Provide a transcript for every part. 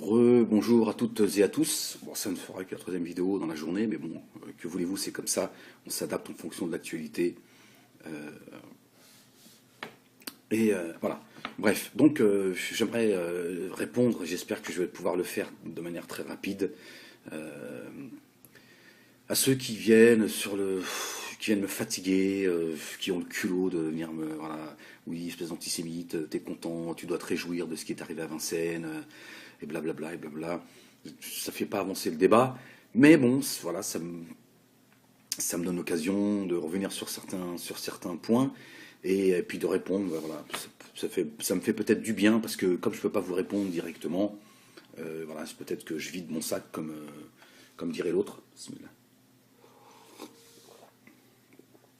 Bonjour à toutes et à tous. Bon, ça ne fera que la troisième vidéo dans la journée, mais bon, que voulez-vous, c'est comme ça. On s'adapte en fonction de l'actualité. Voilà. Bref, donc j'aimerais répondre, j'espère que je vais pouvoir le faire de manière très rapide, à ceux qui viennent me fatiguer, qui ont le culot de venir me, voilà, oui, espèce d'antisémite, t'es content, tu dois te réjouir de ce qui est arrivé à Vincennes, et blablabla, et blabla. Ça fait pas avancer le débat, mais bon, voilà, ça me donne l'occasion de revenir sur certains points, et puis de répondre, voilà, ça me fait peut-être du bien, parce que comme je peux pas vous répondre directement, voilà, c'est peut-être que je vide mon sac, comme dirait l'autre.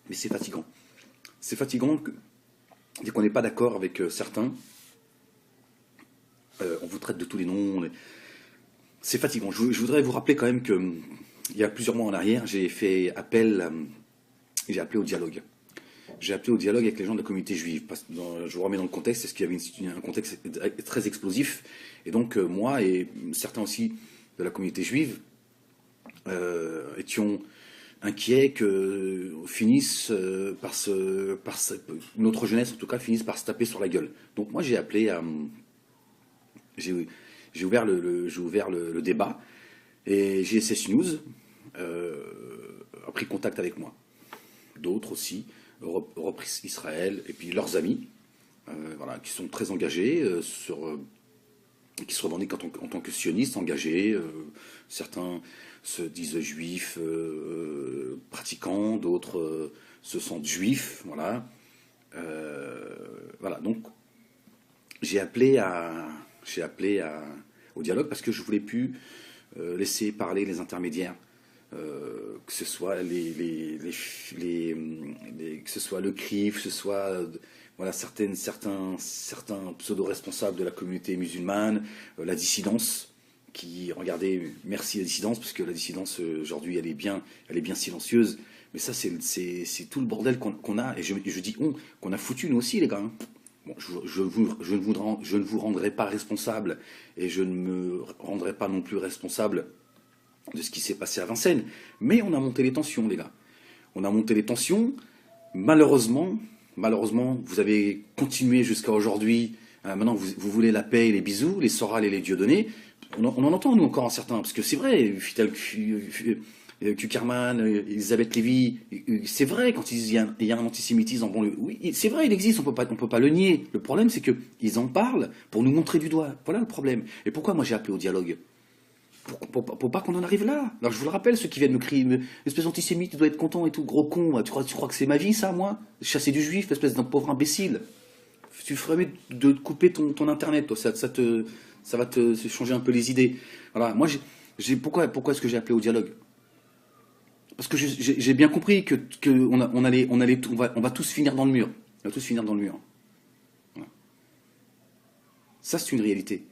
Mais c'est fatigant. C'est fatigant dès qu'on n'est pas d'accord avec certains, on vous traite de tous les noms. C'est fatigant. Je voudrais vous rappeler quand même que il y a plusieurs mois en arrière, j'ai appelé au dialogue. J'ai appelé au dialogue avec les gens de la communauté juive. Je vous remets dans le contexte, parce qu'il y avait un contexte très explosif. Et donc moi et certains aussi de la communauté juive étions inquiets que notre jeunesse en tout cas finisse par se taper sur la gueule. Donc moi j'ai appelé à j'ai ouvert le débat et JSS News a pris contact avec moi. D'autres aussi, Europe Israël et puis leurs amis, voilà, qui sont très engagés qui se revendiquent en tant que sionistes engagés. Certains se disent juifs pratiquants, d'autres se sentent juifs, voilà. Voilà, donc j'ai appelé au dialogue parce que je voulais plus laisser parler les intermédiaires, que ce soit que ce soit le CRIF, que ce soit voilà, certains pseudo-responsables de la communauté musulmane, la dissidence, regardez, merci la dissidence, parce que la dissidence aujourd'hui elle est bien silencieuse, mais ça c'est tout le bordel qu'on a, et je dis qu'on a foutu nous aussi les gars, hein. Bon, je ne vous rendrai pas responsable, et je ne me rendrai pas non plus responsable de ce qui s'est passé à Vincennes, mais on a monté les tensions les gars. On a monté les tensions, malheureusement, vous avez continué jusqu'à aujourd'hui. Maintenant, vous voulez la paix et les bisous, les Soral et les Dieudonné. On en entend, nous, encore certains, parce que c'est vrai, Kuckerman, Elisabeth Lévy, c'est vrai, quand ils disent il y a un antisémitisme en banlieue. Oui, c'est vrai, il existe, on peut pas le nier. Le problème, c'est qu'ils en parlent pour nous montrer du doigt. Voilà le problème. Et pourquoi moi j'ai appelé au dialogue ? Pour pas qu'on en arrive là. Alors je vous le rappelle, ceux qui viennent me crier, espèce d'antisémite, tu dois être content et tout, gros con, tu crois que c'est ma vie ça, moi ? Chasser du juif, espèce d'un pauvre imbécile. Tu ferais mieux de couper ton internet, toi, ça va te changer un peu les idées. Voilà, moi pourquoi est-ce que j'ai appelé au dialogue ? Parce que j'ai bien compris que on va tous finir dans le mur. On va tous finir dans le mur. Voilà. Ça c'est une réalité.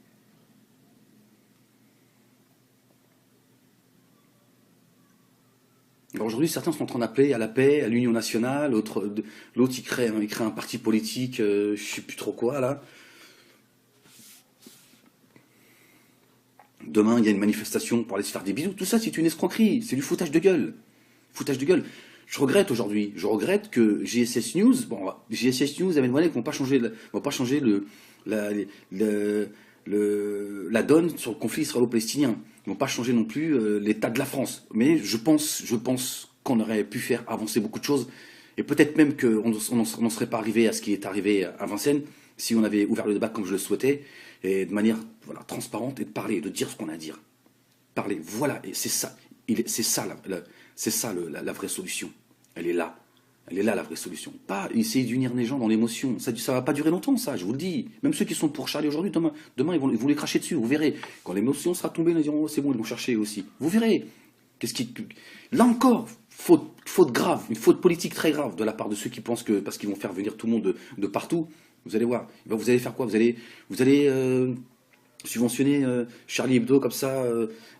Alors aujourd'hui, certains sont en train d'appeler à la paix, à l'union nationale, l'autre il crée un parti politique, je sais plus trop quoi là. Demain, il y a une manifestation pour aller se faire des bisous. Tout ça, c'est une escroquerie, c'est du foutage de gueule. Foutage de gueule. Je regrette aujourd'hui, que JSS News, et Medvedev vont pas changer la donne sur le conflit israélo-palestinien. Ils vont pas changer non plus l'état de la France. Mais je pense qu'on aurait pu faire avancer beaucoup de choses. Et peut-être même qu'on n'en serait pas arrivé à ce qui est arrivé à Vincennes si on avait ouvert le débat comme je le souhaitais, et de manière voilà, transparente, et de parler, de dire ce qu'on a à dire. Parler, voilà, et c'est ça. C'est ça la vraie solution. Elle est là. Elle est là la vraie solution. Pas essayer d'unir les gens dans l'émotion. Ça va pas durer longtemps, ça, je vous le dis. Même ceux qui sont pour Charlie aujourd'hui, demain ils vont les cracher dessus, vous verrez. Quand l'émotion sera tombée, ils diront, oh, c'est bon, ils vont chercher aussi. Vous verrez. Là encore, faute grave, une faute politique très grave de la part de ceux qui pensent que parce qu'ils vont faire venir tout le monde de partout, vous allez voir. Vous allez faire quoi ? Vous allez subventionner Charlie Hebdo comme ça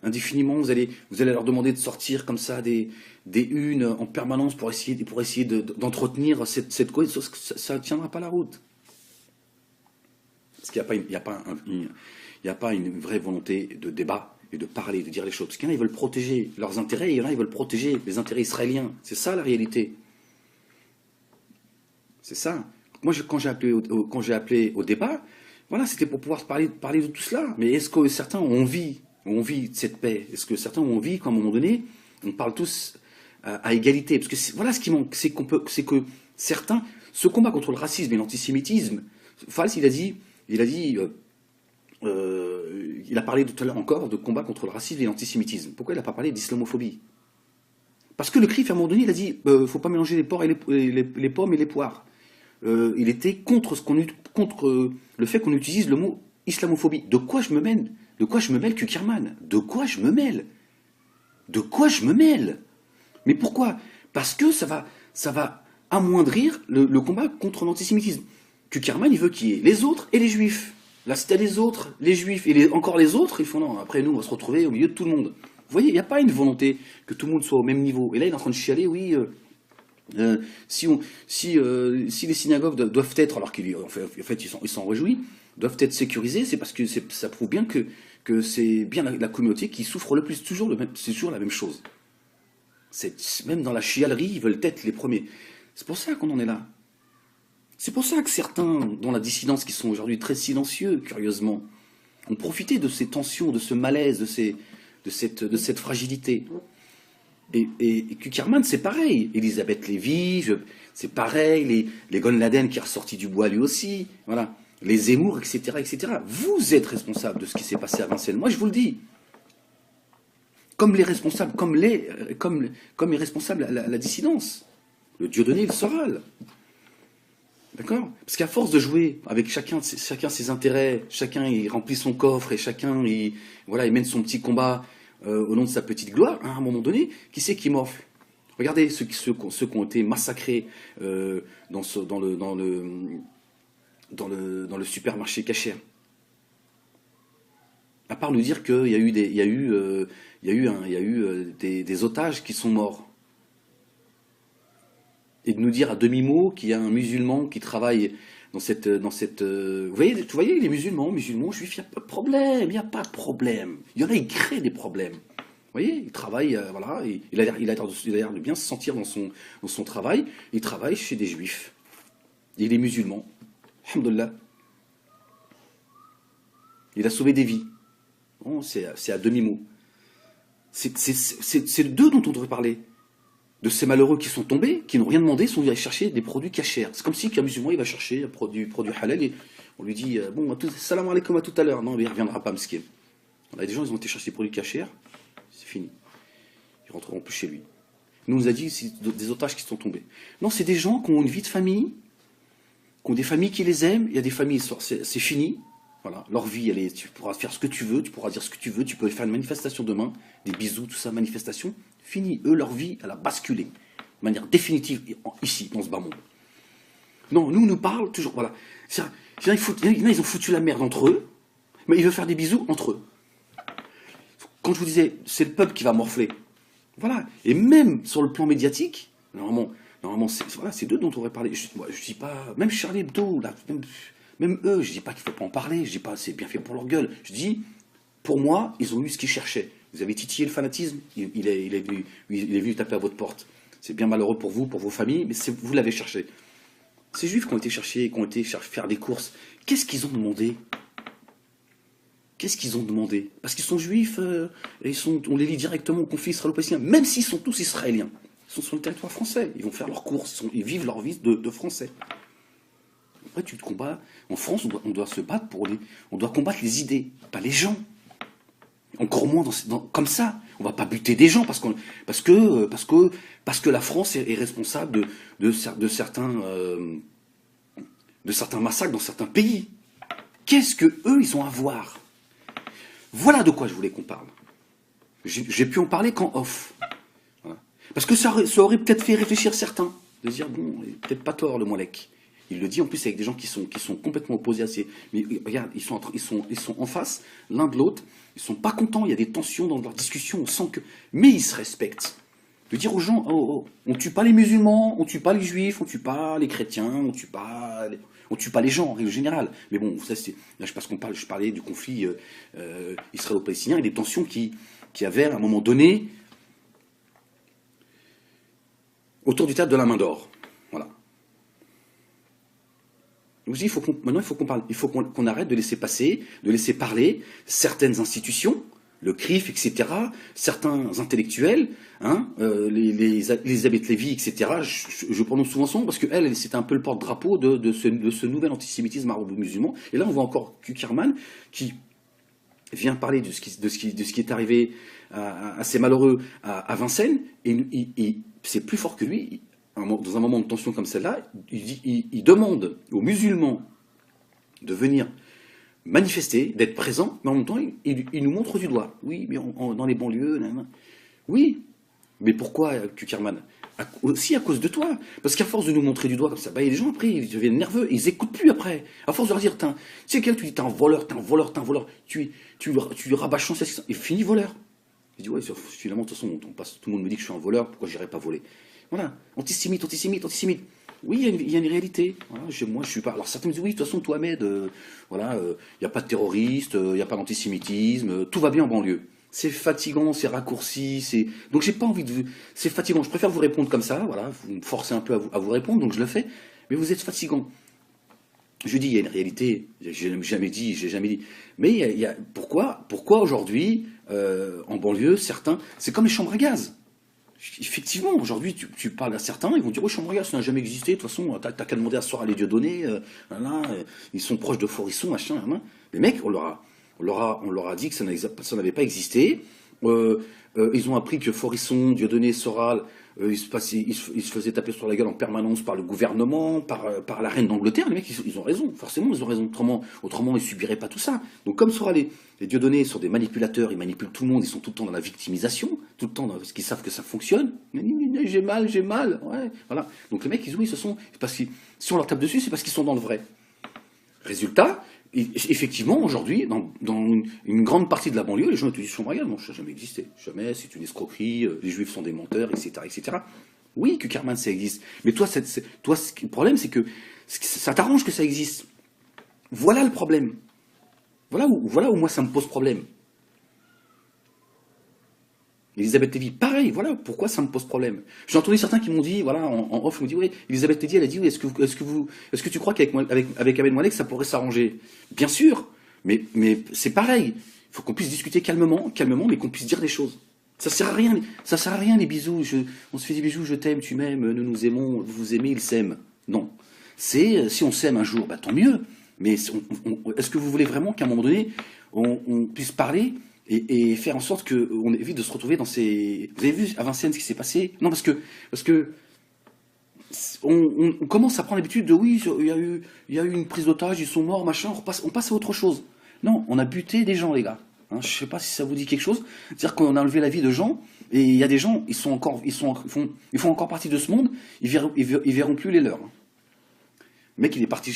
indéfiniment. Vous allez leur demander de sortir comme ça des unes en permanence pour essayer d'entretenir cette cause. Ça ne tiendra pas la route. Parce qu'il n'y a il n'y a pas une vraie volonté de débat et de parler, de dire les choses. Parce qu'il y en a, ils veulent protéger leurs intérêts, et il y en a, ils veulent protéger les intérêts israéliens. C'est ça la réalité. C'est ça. Moi, quand j'ai appelé au débat, voilà, c'était pour pouvoir parler de tout cela. Mais est-ce que certains ont envie de cette paix? Est-ce que certains ont envie qu'à un moment donné, on parle tous à égalité? Parce que voilà ce qui manque, c'est que certains, ce combat contre le racisme et l'antisémitisme, Fals, il a parlé tout à l'heure encore de combat contre le racisme et l'antisémitisme. Pourquoi il n'a pas parlé d'islamophobie? Parce que le CRIF, à un moment donné, il a dit faut pas mélanger les pommes et les poires. Il était contre le fait qu'on utilise le mot islamophobie. De quoi je me mêle? De quoi je me mêle, Kukierman? De quoi je me mêle? De quoi je me mêle? Mais pourquoi? Parce que ça va amoindrir le combat contre l'antisémitisme. Kukierman, il veut qu'il y ait les autres et les juifs. Là, c'était les autres, les juifs, et encore les autres, ils font non, après nous, on va se retrouver au milieu de tout le monde. Vous voyez, il n'y a pas une volonté que tout le monde soit au même niveau. Et là, il est en train de chialer, oui, si les synagogues doivent être, alors qu'en fait, ils s'en réjouissent, doivent être sécurisées, c'est parce que ça prouve bien que c'est bien la communauté qui souffre le plus. C'est toujours la même chose. Même dans la chialerie, ils veulent être les premiers. C'est pour ça qu'on en est là. C'est pour ça que certains, dans la dissidence, qui sont aujourd'hui très silencieux, curieusement, ont profité de ces tensions, de ce malaise, de cette fragilité. Et Kukierman, c'est pareil. Elisabeth Lévy, c'est pareil. Les Gon Laden qui est ressorti du bois lui aussi. Voilà. Les Zemmour, etc., etc. Vous êtes responsables de ce qui s'est passé à Vincennes. Moi, je vous le dis. Comme les responsables, comme les responsables à la dissidence. Le Dieudonné, le Soral. D'accord? Parce qu'à force de jouer avec chacun ses intérêts, chacun il remplit son coffre et chacun il mène son petit combat au nom de sa petite gloire, hein, à un moment donné, qui c'est qui morfle? Regardez ceux qui ont été massacrés dans le supermarché Cacher. À part nous dire qu'il y a eu des otages qui sont morts. Et de nous dire à demi-mot qu'il y a un musulman qui travaille dans cette vous voyez les musulmans, juifs, il n'y a pas de problème, il n'y a pas de problème. Il y en a, ils créent des problèmes. Vous voyez, il travaille, voilà, il a l'air de bien se sentir dans son travail, il travaille chez des juifs. Il est musulman. Alhamdoulilah. Il a sauvé des vies. Bon, c'est à demi-mot. C'est d'eux dont on devrait parler. De ces malheureux qui sont tombés, qui n'ont rien demandé, sont allés chercher des produits cachers. C'est comme si qu'un musulman il va chercher un produit halal et on lui dit bon, salam alaikum à tout à l'heure. Non, il ne reviendra pas, m'skin. Il y a des gens, ils ont été chercher des produits cachers, c'est fini. Ils rentreront plus chez lui. Nous, on nous a dit c'est des otages qui sont tombés. Non, c'est des gens qui ont une vie de famille, qui ont des familles qui les aiment. Il y a des familles, c'est fini. Voilà, leur vie, tu pourras faire ce que tu veux, tu pourras dire ce que tu veux, tu peux faire une manifestation demain, des bisous, tout ça, manifestation. Fini. Eux, leur vie, elle a basculé de manière définitive ici, dans ce bas monde. Non, nous parle toujours, voilà. Ils ont foutu la merde entre eux, mais ils veulent faire des bisous entre eux. Quand je vous disais, c'est le peuple qui va morfler. Voilà. Et même sur le plan médiatique, normalement c'est d'eux dont on aurait parlé. Je dis pas, même Charlie Hebdo, là, même eux, je dis pas qu'il faut pas en parler, je dis pas c'est bien fait pour leur gueule. Je dis, pour moi, ils ont eu ce qu'ils cherchaient. Vous avez titillé le fanatisme, il est venu taper à votre porte. C'est bien malheureux pour vous, pour vos familles, mais vous l'avez cherché. Ces juifs qui ont été faire des courses, qu'est-ce qu'ils ont demandé? Qu'est-ce qu'ils ont demandé? Parce qu'ils sont juifs, on les lie directement au conflit israélo-palestinien, même s'ils sont tous israéliens. Ils sont sur le territoire français, ils vont faire leurs courses, ils vivent leur vie de français. Après, tu te combats. En France, on doit se battre on doit combattre les idées, pas les gens. Encore moins comme ça. On va pas buter des gens parce que la France est responsable de certains massacres dans certains pays. Qu'est-ce que eux ils ont à voir? Voilà de quoi je voulais qu'on parle. J'ai pu en parler qu'en off. Voilà. Parce que ça aurait peut-être fait réfléchir certains. De dire, bon, il est peut-être pas tort le Molek. Il le dit en plus avec des gens qui sont complètement opposés à ces... Mais regarde, ils sont en face l'un de l'autre. Ils sont pas contents, il y a des tensions dans leur discussion, on sent que... Mais ils se respectent. De dire aux gens, oh, oh, on tue pas les musulmans, on tue pas les juifs, on tue pas les chrétiens, on tue pas les gens en règle générale. Mais bon, ça c'est, là je pense je parlais du conflit israélo-palestinien et des tensions qui avaient à un moment donné autour du théâtre de la main d'or. Voilà. Donc je dis, maintenant il faut qu'on parle, il faut qu'on arrête de laisser passer, de laisser parler certaines institutions, le CRIF, etc., certains intellectuels, hein, les Elisabeth Lévy, etc., je prononce souvent son nom parce qu'elle, c'était un peu le porte-drapeau de ce nouvel antisémitisme arabo-musulman. Et là, on voit encore Kuckerman qui vient parler de ce qui est arrivé à ces malheureux à Vincennes, et c'est plus fort que lui. Dans un moment de tension comme celle-là, il demande aux musulmans de venir manifester, d'être présents, mais en même temps, il nous montre du doigt. Oui, mais dans les banlieues, oui, mais pourquoi, Kuckerman? Aussi à cause de toi. Parce qu'à force de nous montrer du doigt comme ça, bah, les gens après, ils deviennent nerveux, ils écoutent plus après. À force de leur dire, tu sais, quelqu'un, tu dis, t'es un voleur, tu lui rabâches son sexe, et fini voleur. Je dis, ouais, finalement, de toute façon, tout le monde me dit que je suis un voleur, pourquoi j'irais pas voler? Voilà, antisémite. Oui, il y a une réalité. Voilà, moi, je suis pas. Alors certains me disent, oui, de toute façon, toi, Ahmed, voilà, il n'y a pas de terroristes, il n'y a pas d'antisémitisme, tout va bien en banlieue. C'est fatigant, c'est raccourci, donc j'ai pas envie de. C'est fatigant. Je préfère vous répondre comme ça, voilà, vous me forcez un peu à vous répondre, donc je le fais. Mais vous êtes fatigant. Je dis, il y a une réalité. J'ai jamais dit. Mais pourquoi aujourd'hui, en banlieue, certains, c'est comme les chambres à gaz. Effectivement, aujourd'hui, tu parles à certains, ils vont dire, oui, chambre à gaz, ça n'a jamais existé, de toute façon, t'as qu'à demander à Sora les Dieudonné, ils sont proches de Forisson, machin, Les mecs, on leur a dit que ça n'avait pas existé. Ils ont appris que Forisson, Dieudonné, Soral, ils se faisaient taper sur la gueule en permanence par le gouvernement, par la reine d'Angleterre. Les mecs, ils ont raison, forcément, ils ont raison. Autrement, ils subiraient pas tout ça. Donc, comme Soral les Dieudonné sont des manipulateurs, ils manipulent tout le monde, ils sont tout le temps dans la victimisation, tout le temps parce qu'ils savent que ça fonctionne. J'ai mal, ouais, voilà. Donc les mecs, oui, parce que si on leur tape dessus, c'est parce qu'ils sont dans le vrai. Résultat, effectivement, aujourd'hui, dans une grande partie de la banlieue, les gens te disent chambre à gaz. Non, ça n'a jamais existé. Jamais, c'est une escroquerie, les juifs sont des menteurs, etc., etc. Oui, Kuckerman, ça existe. Mais toi, le problème, c'est que ça t'arrange que ça existe. Voilà le problème. Voilà où moi ça me pose problème. Elisabeth Lévy, pareil, voilà pourquoi ça me pose problème. J'ai entendu certains qui m'ont dit, voilà, en off, ils m'ont dit, oui, Elisabeth Lévy, elle a dit, oui, est-ce que tu crois avec Ahmed Moalek, ça pourrait s'arranger? Bien sûr, mais c'est pareil. Il faut qu'on puisse discuter calmement, mais qu'on puisse dire des choses. Ça sert à rien les bisous. On se fait des bisous, je t'aime, tu m'aimes, nous nous aimons, vous vous aimez, il s'aime. Non. Si on s'aime un jour, bah tant mieux. Mais est-ce que vous voulez vraiment qu'à un moment donné, on puisse parler et faire en sorte qu'on évite de se retrouver dans ces... Vous avez vu à Vincennes ce qui s'est passé? Non, parce que on commence à prendre l'habitude de oui, il y a eu une prise d'otage, ils sont morts, machin, on passe à autre chose. Non, on a buté des gens, les gars. Hein, je sais pas si ça vous dit quelque chose. C'est-à-dire qu'on a enlevé la vie de gens, et il y a des gens, ils font encore partie de ce monde, ils verront plus les leurs. Le mec, il est parti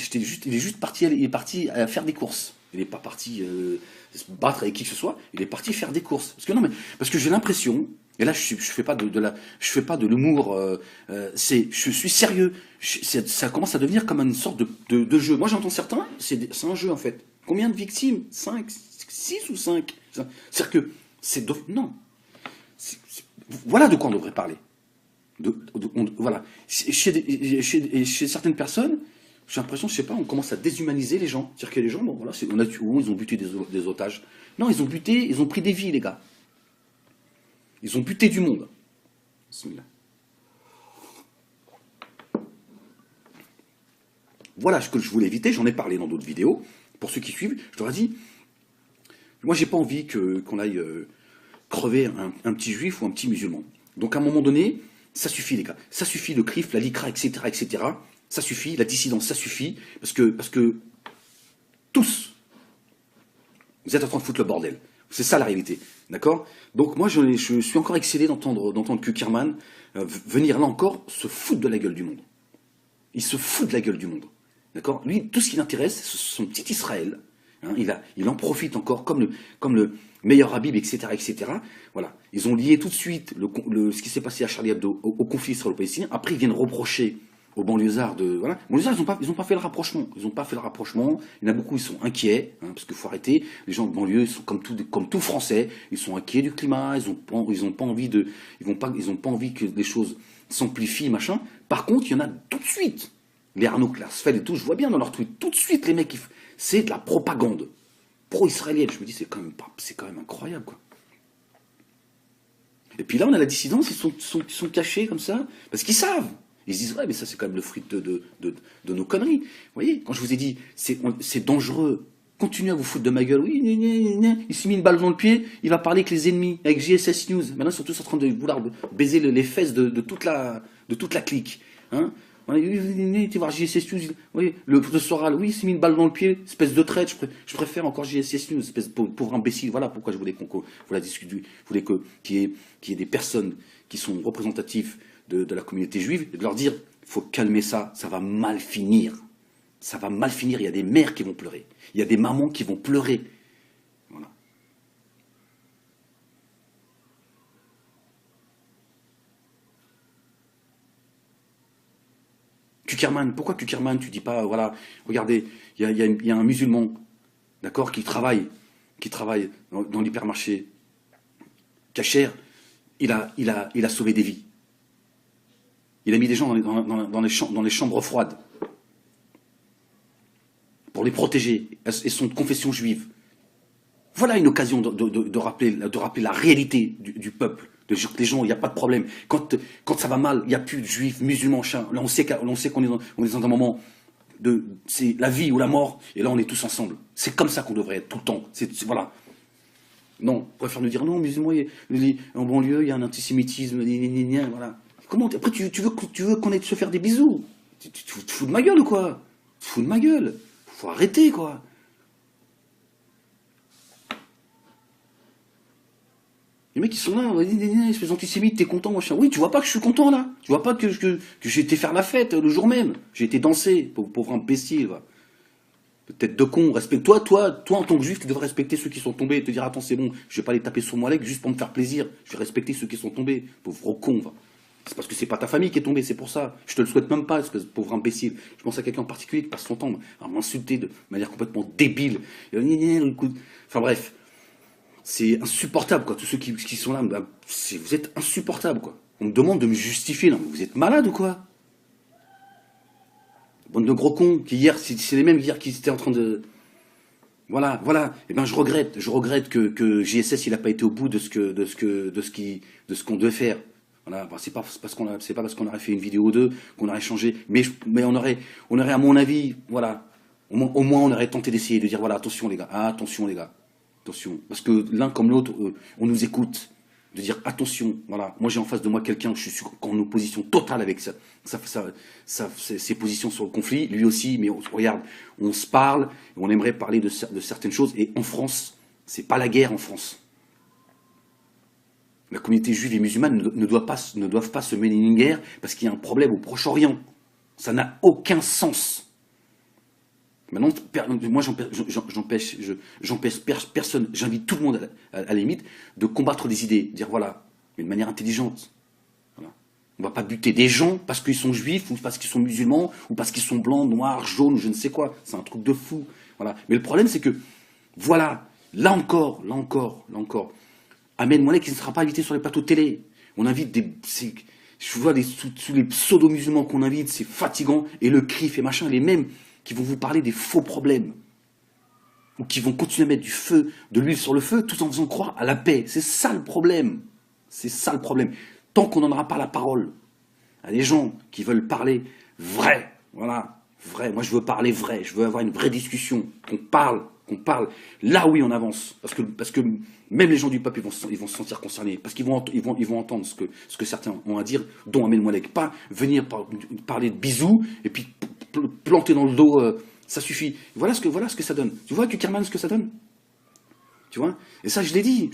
à faire des courses. Il n'est pas parti se battre avec qui que ce soit. Il est parti faire des courses. Parce que j'ai l'impression, et là je fais pas de l'humour. Je suis sérieux. Ça commence à devenir comme une sorte de jeu. Moi, j'entends certains. C'est un jeu en fait. Combien de victimes? 5, 6 ou 5. C'est-à-dire que non. Voilà de quoi on devrait parler. Voilà. Chez certaines personnes. J'ai l'impression, je sais pas, on commence à déshumaniser les gens. C'est-à-dire que les gens, bon, voilà, ils ont buté des otages. Non, ils ont pris des vies, les gars. Ils ont buté du monde. Voilà ce que je voulais éviter, j'en ai parlé dans d'autres vidéos. Pour ceux qui suivent, je leur ai dit, moi j'ai pas envie qu'on aille crever un petit juif ou un petit musulman. Donc à un moment donné, ça suffit, les gars. Ça suffit, le CRIF, la LICRA, etc., etc., ça suffit, la dissidence, ça suffit, parce que tous, vous êtes en train de foutre le bordel. C'est ça la réalité, d'accord? Donc moi, je suis encore excédé d'entendre Kuckerman venir là encore se foutre de la gueule du monde. Il se fout de la gueule du monde, d'accord? Lui, tout ce qui l'intéresse, c'est son petit Israël, Hein, il en profite encore comme le meilleur Habib, etc., etc. Voilà. Ils ont lié tout de suite ce qui s'est passé à Charlie Hebdo au conflit israélo-palestinien. Après, ils viennent reprocher aux banlieusards de... Voilà. Les banlieusards, ils ont pas fait le rapprochement. Ils n'ont pas fait le rapprochement. Il y en a beaucoup, ils sont inquiets, hein, parce qu'il faut arrêter. Les gens de banlieue, ils sont comme tout Français. Ils sont inquiets du climat. Ils ont pas envie ils ont pas envie que les choses s'amplifient, machin. Par contre, il y en a tout de suite. Les Arnaud Klarsfeld et tout, je vois bien dans leurs tweets, tout de suite, les mecs, c'est de la propagande pro-israélienne. Je me dis, c'est quand même incroyable, quoi. Et puis là, on a la dissidence, ils sont cachés comme ça, parce qu'ils savent. Ils se disent, ouais, mais ça, c'est quand même le fruit de nos conneries. Vous voyez, quand je vous ai dit, c'est dangereux, continuez à vous foutre de ma gueule. Oui, il s'est mis une balle dans le pied, il va parler avec les ennemis, avec JSS News. Maintenant, ils sont tous en train de vouloir baiser les fesses de toute la clique. Hein. On a dit, tu voir JSS News, oui, le Soral, oui, il s'est mis une balle dans le pied, espèce de traite, je préfère encore JSS News, espèce de pauvre imbécile. Voilà pourquoi je voulais qu'on la discute, je voulais qu'il y ait des personnes qui sont représentatives de la communauté juive, et de leur dire, il faut calmer ça, ça va mal finir. Ça va mal finir, il y a des mères qui vont pleurer, il y a des mamans qui vont pleurer. Voilà. Kuckerman, pourquoi Kuckerman, tu dis pas, voilà, regardez, il y a un musulman, d'accord, qui travaille dans l'hypermarché Cacher, il a sauvé des vies. Il a mis des gens dans les chambres froides pour les protéger, et sont de confession juive. Voilà une occasion de rappeler la réalité du peuple. Les gens, il n'y a pas de problème. Quand ça va mal, il n'y a plus de juifs, musulmans, chiens. Là, on sait qu'on est dans un moment c'est la vie ou la mort, et là, on est tous ensemble. C'est comme ça qu'on devrait être tout le temps. Voilà. Non, on préfère nous dire non, musulmans, en banlieue, il y a un antisémitisme, voilà. Comment, après, tu veux qu'on ait de se faire des bisous? Tu te fous de ma gueule ou quoi? Tu te fous de ma gueule? Faut arrêter, quoi. Les mecs, ils sont là, espèce d'antisémite, t'es content, machin. Oui, tu vois pas que je suis content, là. Tu vois pas que j'ai été faire la fête le jour même. J'ai été danser, pauvre imbécile, va. Peut-être de con, respecte-toi, toi, en tant que juif, tu devrais respecter ceux qui sont tombés et te dire, attends, c'est bon, je vais pas les taper sur mon leg juste pour me faire plaisir. Je vais respecter ceux qui sont tombés. Pauvre con, va. C'est parce que c'est pas ta famille qui est tombée, c'est pour ça. Je te le souhaite même pas, espèce de pauvre imbécile. Je pense à quelqu'un en particulier qui passe son temps à m'insulter de manière complètement débile. Enfin bref. C'est insupportable, quoi. Tous ceux qui sont là, vous êtes insupportables, quoi. On me demande de me justifier, là. Vous êtes malade ou quoi? Bande de gros cons, qui hier, c'est les mêmes hier qui étaient en train de... Voilà. Eh ben, je regrette que JSS, il n'a pas été au bout de ce qu'on devait faire. Voilà. Enfin, c'est pas parce qu'on aurait fait une vidéo ou deux qu'on aurait changé. Mais on aurait, à mon avis, voilà. Au moins, on aurait tenté d'essayer de dire, voilà, attention, les gars. Ah, attention, les gars. Attention, parce que l'un comme l'autre, on nous écoute, de dire attention, voilà, moi j'ai en face de moi quelqu'un, je suis en opposition totale avec ses positions sur le conflit, lui aussi, mais regarde, on se parle, on aimerait parler de certaines choses, et en France, c'est pas la guerre en France. La communauté juive et musulmane ne doivent pas se mener une guerre parce qu'il y a un problème au Proche-Orient. Ça n'a aucun sens. Maintenant, moi, j'empêche personne, j'invite tout le monde à la limite de combattre des idées, dire voilà, mais de manière intelligente. Voilà. On ne va pas buter des gens parce qu'ils sont juifs ou parce qu'ils sont musulmans ou parce qu'ils sont blancs, noirs, jaunes, je ne sais quoi. C'est un truc de fou. Voilà. Mais le problème, c'est que, voilà, là encore, Ahmed Moulay qui ne sera pas invité sur les plateaux de télé. On invite je vois tous les pseudo-musulmans qu'on invite, c'est fatigant, et le CRIF et machin, les mêmes qui vont vous parler des faux problèmes, ou qui vont continuer à mettre de l'huile sur le feu, tout en faisant croire à la paix. C'est ça le problème. C'est ça le problème. Tant qu'on n'en aura pas la parole à des gens qui veulent parler vrai, voilà, vrai. Moi, je veux parler vrai. Je veux avoir une vraie discussion. Qu'on parle. Là, oui, on avance. Parce que même les gens du peuple, ils vont se sentir concernés. Parce qu'ils vont entendre ce que certains ont à dire, dont Ahmed Moulay. Pas venir parler de bisous et puis planter dans le dos, ça suffit. Voilà ce que ça donne. Tu vois, Kuckerman, ce que ça donne? Tu vois? Et ça, je l'ai dit.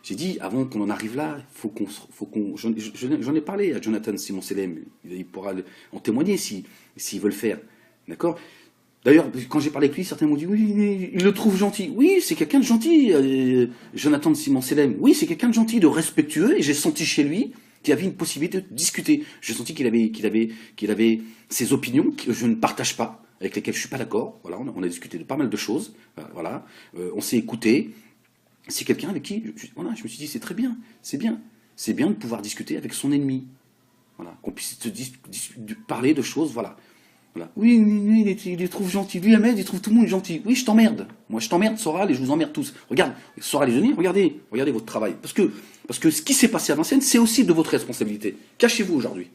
J'ai dit, avant qu'on en arrive là, j'en ai parlé à Jonathan Simon-Selem. Il pourra en témoigner s'il veut le faire. D'accord? D'ailleurs, quand j'ai parlé avec lui, certains m'ont dit, oui, mais il le trouve gentil. Oui, c'est quelqu'un de gentil, Jonathan de Simon-Selem. Oui, c'est quelqu'un de gentil, de respectueux, et j'ai senti chez lui qu'il y avait une possibilité de discuter. J'ai senti qu'il avait ses opinions que je ne partage pas, avec lesquelles je suis pas d'accord. Voilà, on a discuté de pas mal de choses. Voilà, on s'est écouté. C'est quelqu'un avec qui, voilà, je me suis dit, c'est très bien, c'est bien. C'est bien de pouvoir discuter avec son ennemi. Voilà, qu'on puisse parler de choses, voilà. Voilà. Oui, lui, il les trouve gentils. Lui, Ahmed, il trouve tout le monde gentil. Oui, je t'emmerde. Moi, je t'emmerde, Soral, et je vous emmerde tous. Regarde, Soral et Denis, regardez votre travail. Parce que ce qui s'est passé à Vincennes, c'est aussi de votre responsabilité. Cachez-vous aujourd'hui.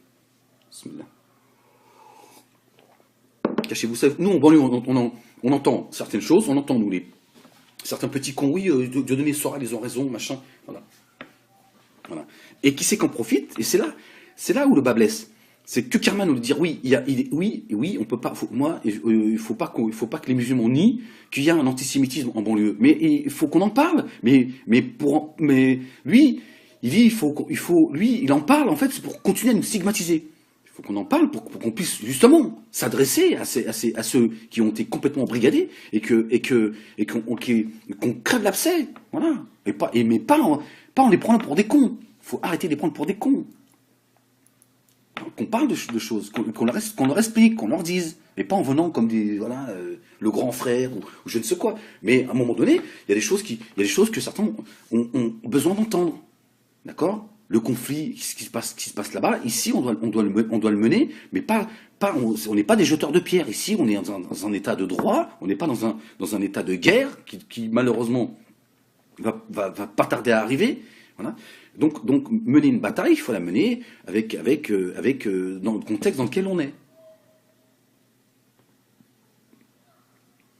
Cachez-vous. Nous, en banlieue, on entend certaines choses, on entend, nous, certains petits cons, oui, Dieudonné et Soral, ils ont raison, machin. Voilà. Voilà. Et qui c'est qu'en profite? Et c'est là où le bas blesse. C'est que Kerman nous dire oui, oui, on peut pas. Il faut pas que les musulmans nient qu'il y a un antisémitisme en banlieue. Mais il faut qu'on en parle. Mais lui, il dit lui, il en parle en fait, c'est pour continuer à nous stigmatiser. Il faut qu'on en parle pour qu'on puisse justement s'adresser à ceux qui ont été complètement brigadés et qu'on crève l'abcès, voilà. Mais pas en les prenant pour des cons. Il faut arrêter de les prendre pour des cons. Qu'on parle de choses, qu'on leur explique, qu'on leur dise, mais pas en venant comme le grand frère ou je ne sais quoi. Mais à un moment donné, il y a des choses que certains ont besoin d'entendre, d'accord? Le conflit, ce qui se passe là-bas, ici, on doit le mener, mais on n'est pas des jeteurs de pierre. Ici, on est dans un état de droit, on n'est pas dans un état de guerre qui malheureusement va pas tarder à arriver. Voilà. Donc, mener une bataille, il faut la mener avec dans le contexte dans lequel on est.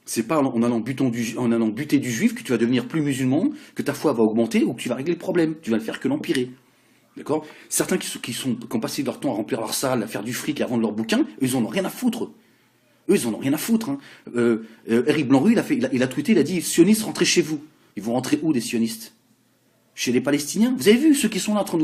C'est pas en allant buter du juif que tu vas devenir plus musulman, que ta foi va augmenter ou que tu vas régler le problème. Tu vas le faire que l'empirer. D'accord? Certains qui ont passé leur temps à remplir leur salle, à faire du fric et à vendre leurs bouquins, eux, ils en ont rien à foutre. Eux, ils en ont rien à foutre. Hein. Eric Blanc-Rue, il a tweeté, il a dit, sionistes, rentrez chez vous. Ils vont rentrer où, des sionistes? Chez les Palestiniens. Vous avez vu ceux qui sont là en train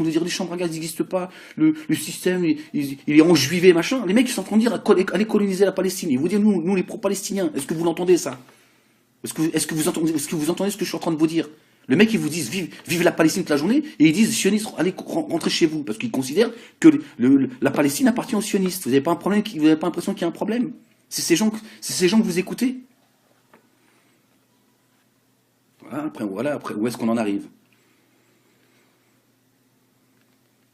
de dire les chambres à gaz n'existent pas, le système il est enjuivé, machin. Les mecs ils sont en train de dire allez coloniser la Palestine. Ils vous disent nous les pro-palestiniens. Est-ce que vous l'entendez ça? Est-ce que vous entendez ce que je suis en train de vous dire? Le mec ils vous disent vive la Palestine toute la journée et ils disent sionistes allez rentrer chez vous parce qu'ils considèrent que la Palestine appartient aux sionistes. Vous n'avez pas un problème, vous n'avez pas l'impression qu'il y a un problème? C'est ces gens que vous écoutez. Voilà après où est-ce qu'on en arrive?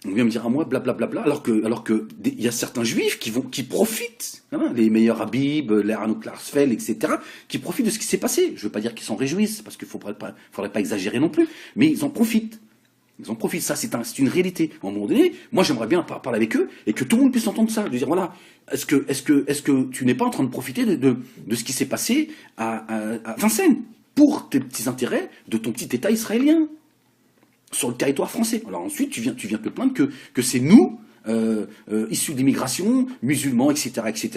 On vient me dire à moi, blablabla, alors que il y a certains juifs qui profitent, hein, les meilleurs Habib, les Arnaud Klarsfeld, etc., qui profitent de ce qui s'est passé. Je ne veux pas dire qu'ils s'en réjouissent, parce qu'il ne faudrait pas exagérer non plus, mais ils en profitent. Ils en profitent, ça c'est une réalité. À un moment donné, moi j'aimerais bien parler avec eux, et que tout le monde puisse entendre ça, de dire voilà, est-ce que tu n'es pas en train de profiter de ce qui s'est passé à Vincennes, pour tes petits intérêts de ton petit État israélien sur le territoire français. Alors ensuite, tu viens te plaindre que c'est nous, issus de l'immigration, musulmans, etc.,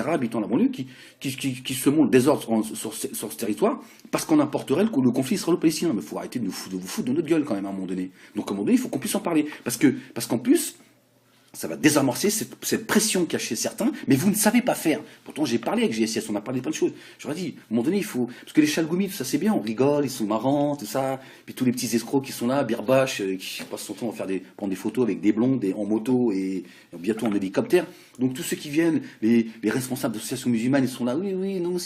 habitants de la banlieue, qui semons le désordre sur ce territoire, parce qu'on importerait le conflit israélo-palestinien. Mais il faut arrêter de vous foutre de notre gueule quand même à un moment donné. Donc à un moment donné, il faut qu'on puisse en parler. Parce qu'en plus, ça va désamorcer cette pression qu'il y a chez certains, mais vous ne savez pas faire. Pourtant, j'ai parlé avec GSS, on a parlé de plein de choses. J'aurais dit, à un moment donné, il faut... Parce que les chalgoumis, tout ça, c'est bien, on rigole, ils sont marrants, tout ça. Puis tous les petits escrocs qui sont là, Birbache, qui passent son temps à prendre des photos avec des blondes en moto et bientôt en hélicoptère. Donc tous ceux qui viennent, les responsables d'associations musulmanes, ils sont là, oui, non,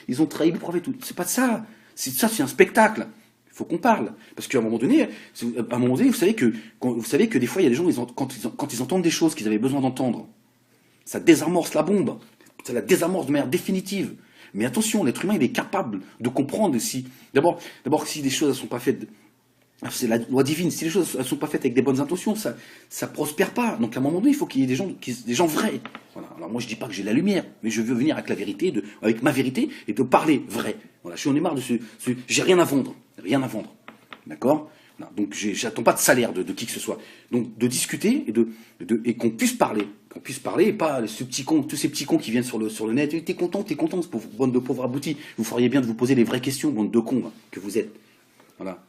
ils ont trahi le prophète. C'est pas de ça. C'est un spectacle. Il faut qu'on parle. Parce qu'à un moment donné, vous savez que des fois, il y a des gens, quand ils entendent des choses qu'ils avaient besoin d'entendre, ça désamorce la bombe. Ça la désamorce de manière définitive. Mais attention, l'être humain, il est capable de comprendre si... D'abord, si des choses ne sont pas faites... C'est la loi divine. Si les choses ne sont pas faites avec des bonnes intentions, ça prospère pas. Donc à un moment donné, il faut qu'il y ait des gens vrais. Voilà. Alors moi, je dis pas que j'ai la lumière, mais je veux venir avec la vérité, avec ma vérité, et de parler vrai. Voilà. J'en ai marre de j'ai rien à vendre. Rien à vendre. D'accord? Donc j'attends pas de salaire de qui que ce soit. Donc de discuter et qu'on puisse parler. Qu'on puisse parler et pas tous ces petits cons qui viennent sur le net. T'es content, bande de pauvres aboutis. Vous feriez bien de vous poser les vraies questions, bande de cons, hein, que vous êtes. Voilà.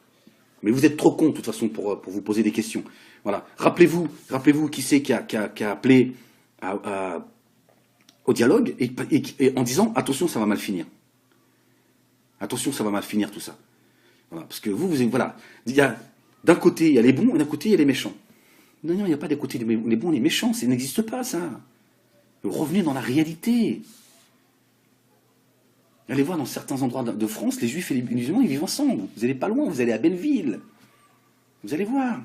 Mais vous êtes trop cons, de toute façon, pour vous poser des questions. Voilà. Rappelez-vous qui c'est qui a appelé au dialogue et en disant attention, ça va mal finir. Attention, ça va mal finir tout ça. Voilà, parce que voilà, d'un côté il y a les bons et d'un côté il y a les méchants. Non, non, il n'y a pas des côtés les bons et les méchants, ça n'existe pas ça. Revenez dans la réalité. Allez voir dans certains endroits de France, les juifs et les musulmans, ils vivent ensemble. Vous n'allez pas loin, vous allez à Belleville. Vous allez voir.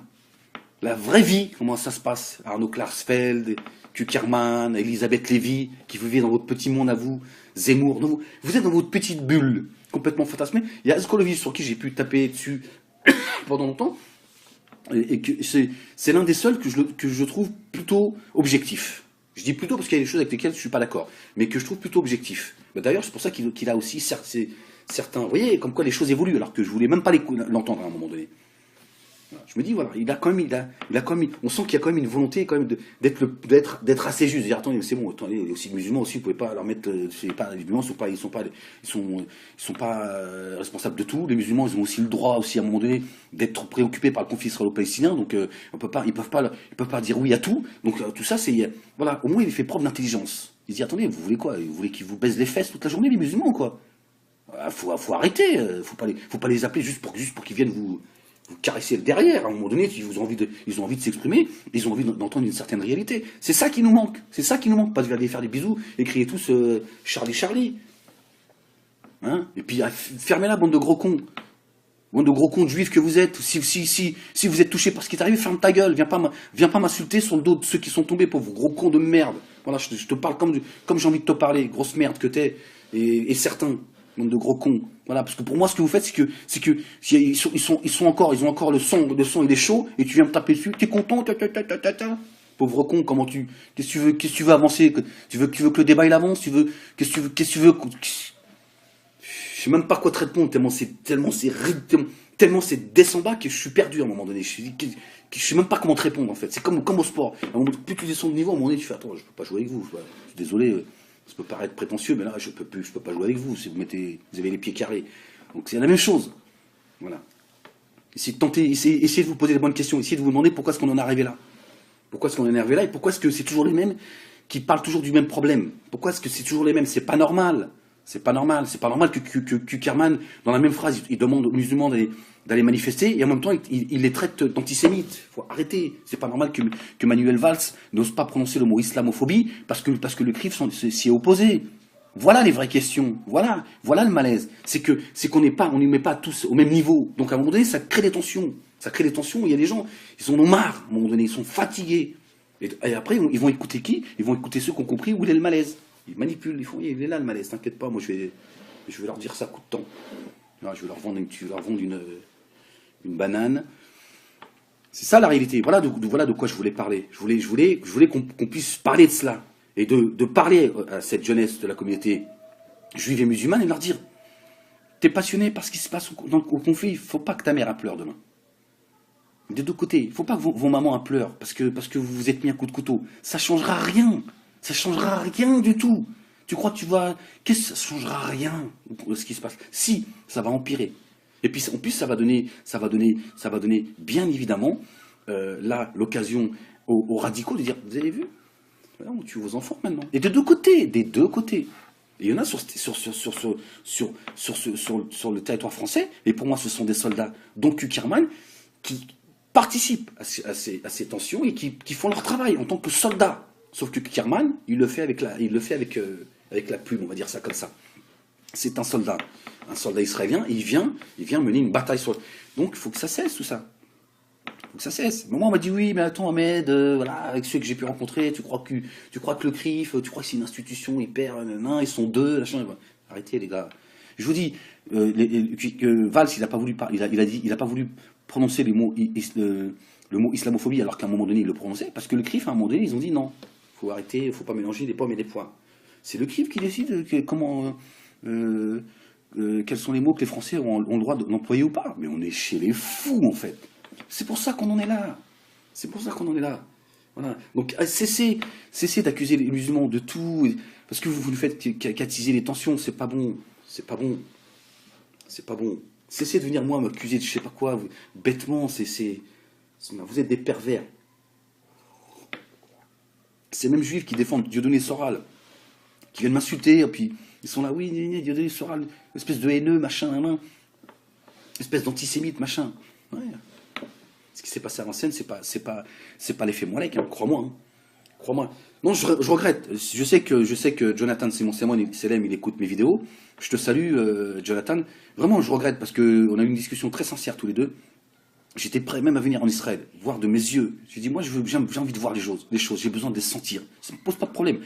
La vraie vie, comment ça se passe. Arnaud Klarsfeld, Kuckerman, Elisabeth Lévy, qui vivez dans votre petit monde à vous, Zemmour. Vous êtes dans votre petite bulle, complètement fantasmée. Il y a Askolovitch sur qui j'ai pu taper dessus pendant longtemps. Et que c'est l'un des seuls que je trouve plutôt objectif. Je dis plutôt parce qu'il y a des choses avec lesquelles je ne suis pas d'accord, mais que je trouve plutôt objectif. D'ailleurs, c'est pour ça qu'il a aussi certains... Vous voyez, comme quoi les choses évoluent, alors que je ne voulais même pas l'entendre à un moment donné. Voilà. Je me dis, voilà, on sent qu'il y a quand même une volonté quand même d'être assez juste. De dire, attendez, c'est bon, attendez, aussi les musulmans aussi, vous ne pouvez pas leur mettre... les musulmans, ils sont pas responsables de tout. Les musulmans, ils ont aussi le droit, aussi à un moment donné, d'être préoccupés par le conflit israélo-palestinien. Donc, ils peuvent pas dire oui à tout. Donc, tout ça, c'est... Voilà, au moins, il fait preuve d'intelligence. Il dit, attendez, vous voulez quoi? Vous voulez qu'ils vous baisent les fesses toute la journée, les musulmans, quoi? Faut arrêter. Faut pas les appeler juste pour qu'ils viennent vous caresser le derrière. À un moment donné, ils ont envie de s'exprimer, ils ont envie d'entendre une certaine réalité. C'est ça qui nous manque. C'est ça qui nous manque. Pas de aller faire des bisous et crier tous Charlie, Charlie. Hein? Et puis, fermez la bande de gros cons. Bande de gros cons de juifs que vous êtes. Si vous êtes touché par ce qui est arrivé, ferme ta gueule. Viens pas m'insulter sur le dos de ceux qui sont tombés, pauvres gros cons de merde. Voilà, je te parle comme j'ai envie de te parler. Grosse merde que t'es. Et certains. Bande de gros cons. Voilà, parce que pour moi, ce que vous faites, c'est que ils ont encore le son, il est chaud, et tu viens me taper dessus, t'es content, pauvre con, qu'est-ce que tu veux avancer, tu veux que le débat il avance, qu'est-ce que tu veux, je sais même pas quoi te répondre, tellement c'est descendant que je suis perdu à un moment donné, je sais même pas comment te répondre en fait, c'est comme au sport, plus tu descends de niveau, à un moment donné tu fais, attends, je peux pas jouer avec vous, je suis désolé, ça peut paraître prétentieux, mais là, je peux pas jouer avec vous si vous avez les pieds carrés. Donc c'est la même chose. Voilà. Essayez de vous poser les bonnes questions, essayez de vous demander pourquoi est-ce qu'on en est arrivé là. Pourquoi est-ce qu'on en est arrivé là et pourquoi est-ce que c'est toujours les mêmes qui parlent toujours du même problème. Pourquoi est-ce que c'est toujours les mêmes? C'est pas normal. C'est pas normal. C'est pas normal que Kuckerman, dans la même phrase, il demande aux musulmans d'aller manifester et en même temps il les traite d'antisémites. Il faut arrêter. C'est pas normal que Manuel Valls n'ose pas prononcer le mot islamophobie parce que le CRIF s'y est opposé. Voilà les vraies questions. Voilà le malaise. C'est qu'on on n'y met pas tous au même niveau. Donc à un moment donné, ça crée des tensions. Ça crée des tensions. Il y a des gens, ils en ont marre. À un moment donné, ils sont fatigués. Et après, ils vont écouter qui? Ils vont écouter ceux qui ont compris où il est le malaise. Ils manipulent. Ils font, il est là le malaise. T'inquiète pas. Moi, je vais leur dire ça à coup de temps. Là, je vais leur vendre une banane. C'est ça la réalité. Voilà de quoi je voulais parler. Je voulais qu'on puisse parler de cela. Et de parler à cette jeunesse de la communauté juive et musulmane et de leur dire, t'es passionné par ce qui se passe au conflit, il ne faut pas que ta mère pleure demain. Des deux côtés, il ne faut pas que vos mamans pleurent parce que vous vous êtes mis un coup de couteau. Ça ne changera rien. Ça ne changera rien du tout. Tu crois que tu vas... Ça ne changera rien ce qui se passe. Si, ça va empirer. Et puis en plus, ça va donner bien évidemment là l'occasion aux radicaux de dire, vous avez vu? On tue vos enfants maintenant. Et des deux côtés. Et il y en a sur le territoire français, et pour moi ce sont des soldats, dont Kuckerman, qui participent à ces tensions et qui font leur travail en tant que soldats. Sauf que Kuckerman, il le fait avec la plume, on va dire ça comme ça. C'est un soldat israélien, et il vient mener une bataille sur... Donc il faut que ça cesse tout ça. Donc ça cesse. Mais moi on m'a dit oui, mais attends Ahmed, voilà, avec ceux que j'ai pu rencontrer, tu crois que le CRIF, tu crois que c'est une institution hyper, ils sont deux, machin. Arrêtez les gars. Je vous dis, Valls il a pas voulu il a pas voulu prononcer le mot islamophobie alors qu'à un moment donné il le prononçait parce que le CRIF à un moment donné ils ont dit non, faut arrêter, faut pas mélanger les pommes et les poires. C'est le CRIF qui décide quels sont les mots que les Français ont le droit d'employer ou pas. Mais on est chez les fous en fait. C'est pour ça qu'on en est là. Voilà. Donc cessez d'accuser les musulmans de tout, parce que vous ne faites qu'attiser les tensions, c'est pas bon. Cessez de venir moi m'accuser de je sais pas quoi, bêtement, vous êtes des pervers. Ces mêmes juifs qui défendent Dieudonné Soral, qui viennent m'insulter, et puis ils sont là, oui, Dieudonné sera une espèce de haineux, machin, espèce d'antisémite, machin. Ouais. Ce qui s'est passé à Vincennes, c'est pas l'effet Moalek, hein, crois-moi. Hein. Crois-moi. Non, je regrette. Je sais que Jonathan Simon Selem, il écoute mes vidéos. Je te salue, Jonathan. Vraiment, je regrette parce qu'on a eu une discussion très sincère tous les deux. J'étais prêt même à venir en Israël, voir de mes yeux. J'ai dit, moi, j'ai envie de voir les choses. J'ai besoin de les sentir. Ça ne me pose pas de problème.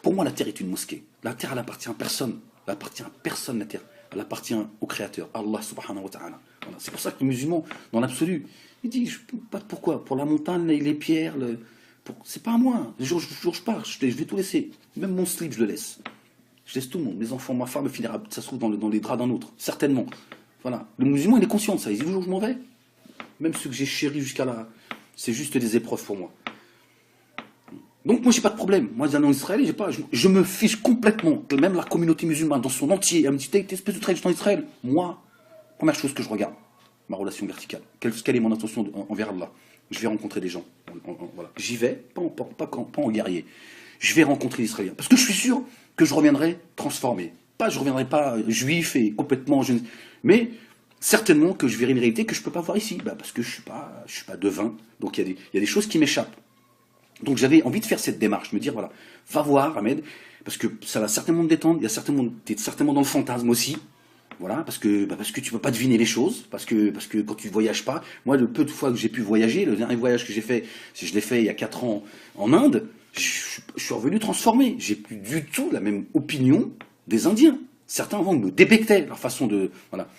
Pour moi, la terre est une mosquée. La terre, elle appartient à personne. Elle appartient à personne, la terre. Elle appartient au Créateur, Allah subhanahu wa ta'ala. Voilà. C'est pour ça que les musulmans, dans l'absolu, ils disent, pas pourquoi. Pour la montagne, les pierres, c'est pas à moi. Le jour je pars, je vais tout laisser. Même mon slip, je le laisse. Je laisse tout le monde. Mes enfants, ma femme, ça se trouve dans les draps d'un autre. Certainement. Voilà. Le musulman, il est conscient de ça. Il dit, le jour où je m'en vais, même ceux que j'ai chéris jusqu'à là, c'est juste des épreuves pour moi. Donc moi, j'ai pas de problème. Moi, en Israël, je me fiche complètement que même la communauté musulmane dans son entier, elle me dit, t'es espèce de traître en Israël. Moi, première chose que je regarde, ma relation verticale. Quelle est mon intention envers Allah? Je vais rencontrer des gens. Voilà. J'y vais, pas en guerrier. Je vais rencontrer les Israéliens. Parce que je suis sûr que je reviendrai transformé. Je reviendrai pas juif et complètement... Mais certainement que je verrai une réalité que je ne peux pas voir ici. Parce que je suis pas devin. Donc il y a des choses qui m'échappent. Donc j'avais envie de faire cette démarche, me dire, voilà, va voir, Ahmed, parce que ça va certainement te détendre, tu es certainement dans le fantasme aussi, voilà, parce que tu peux pas deviner les choses, parce que quand tu voyages pas, moi le peu de fois que j'ai pu voyager, le dernier voyage que j'ai fait, je l'ai fait il y a 4 ans en Inde, je suis revenu transformé, j'ai plus du tout la même opinion des Indiens. Certains avant me débectaient leur façon de, voilà,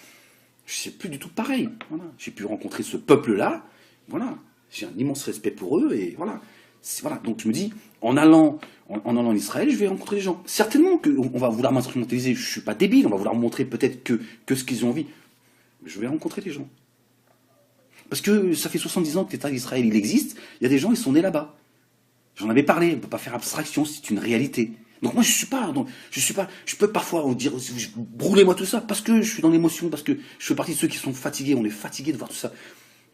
c'est plus du tout pareil, voilà, j'ai pu rencontrer ce peuple-là, voilà, j'ai un immense respect pour eux et voilà. Voilà, donc je me dis, en allant en Israël, je vais rencontrer des gens. Certainement qu'on va vouloir m'instrumentaliser, je ne suis pas débile, on va vouloir me montrer peut-être que ce qu'ils ont envie. Je vais rencontrer des gens. Parce que ça fait 70 ans que l'État d'Israël il existe, il y a des gens, ils sont nés là-bas. J'en avais parlé, on ne peut pas faire abstraction, c'est une réalité. Donc moi je peux parfois dire, brûlez-moi tout ça, parce que je suis dans l'émotion, parce que je fais partie de ceux qui sont fatigués, on est fatigués de voir tout ça.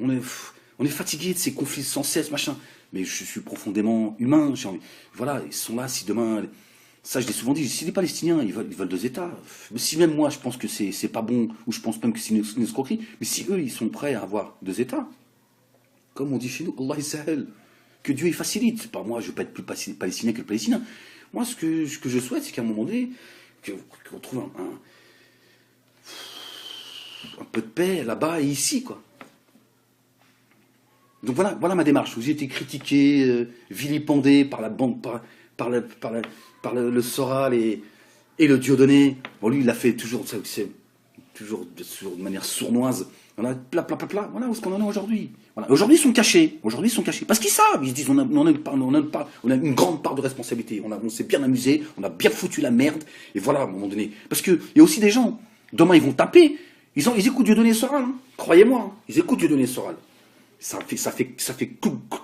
On est fatigué de ces conflits sans cesse, machin. Mais je suis profondément humain. Voilà, ils sont là. Si demain, ça je l'ai souvent dit, si les Palestiniens ils veulent 2 États, si même moi je pense que c'est pas bon, ou je pense même que c'est une escroquerie, mais si eux ils sont prêts à avoir 2 États, comme on dit chez nous, Allah Israël, que Dieu il facilite. C'est pas moi, je veux pas être plus palestinien que le Palestinien. Moi ce que je souhaite, c'est qu'à un moment donné, qu'on trouve un peu de paix là-bas et ici, quoi. Donc voilà ma démarche. J'ai été critiqué, vilipendé par la bande, par le Soral et le Dieudonné. Bon, lui, il l'a fait toujours de manière sournoise. Voilà, voilà où est-ce qu'on en est aujourd'hui. Voilà. Aujourd'hui, ils sont cachés. Parce qu'ils savent. Ils se disent, on a une grande part de responsabilité. On s'est bien amusé, on a bien foutu la merde. Et voilà, à un moment donné. Parce qu'il y a aussi des gens, demain, ils vont taper. Ils écoutent Dieudonné et Soral. Hein. Croyez-moi, hein. Ils écoutent Dieudonné et Soral. Ça fait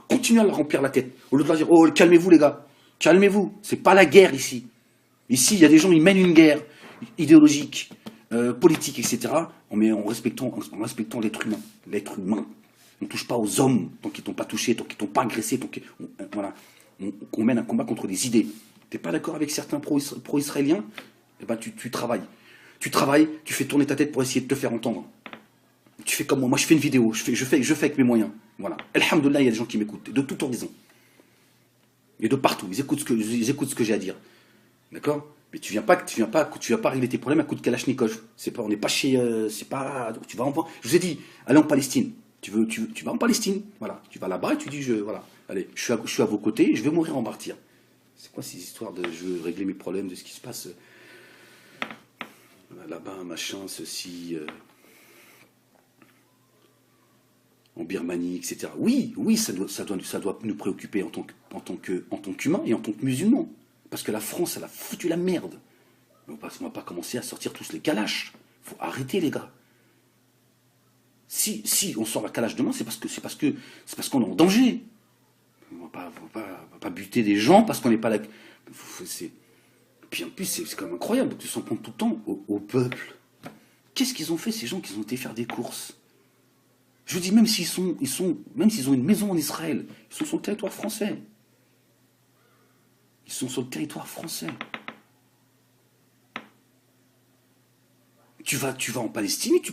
continuer à leur remplir la tête. Au lieu de leur dire, oh, calmez-vous les gars, calmez-vous. C'est pas la guerre ici. Ici, il y a des gens, ils mènent une guerre idéologique, politique, etc. Mais en respectant l'être humain. L'être humain. On ne touche pas aux hommes tant qu'ils t'ont pas touché, tant qu'ils t'ont pas agressé, voilà. On mène un combat contre des idées. T'es pas d'accord avec certains pro-israéliens? Eh ben, tu travailles. Tu travailles, tu fais tourner ta tête pour essayer de te faire entendre. Tu fais comme moi je fais une vidéo, je fais avec mes moyens. Voilà. Alhamdoulilah, il y a des gens qui m'écoutent, de toute horizon. Et de partout, ils écoutent ce que j'ai à dire. D'accord? Mais tu viens pas régler tes problèmes à coup de Kalachnikov. On n'est pas chez. Tu vas je vous ai dit, allez en Palestine. Tu vas en Palestine. Voilà. Tu vas là-bas et tu dis, voilà. Allez, je suis à vos côtés, je vais mourir en martyr. C'est quoi ces histoires de je veux régler mes problèmes, de ce qui se passe là-bas, machin, ceci. En Birmanie, etc. Oui, ça doit nous préoccuper en tant qu'humains et en tant que musulmans. Parce que la France, elle a foutu la merde. On ne va pas commencer à sortir tous les calaches. Il faut arrêter, les gars. Si on sort la calache demain, c'est parce qu'on est en danger. On ne va pas buter des gens parce qu'on n'est pas là. Puis en plus, c'est quand même incroyable de s'en prendre tout le temps au peuple. Qu'est-ce qu'ils ont fait, ces gens qui ont été faire des courses? Je vous dis, même s'ils ont une maison en Israël, ils sont sur le territoire français. Ils sont sur le territoire français. tu vas en Palestine et tu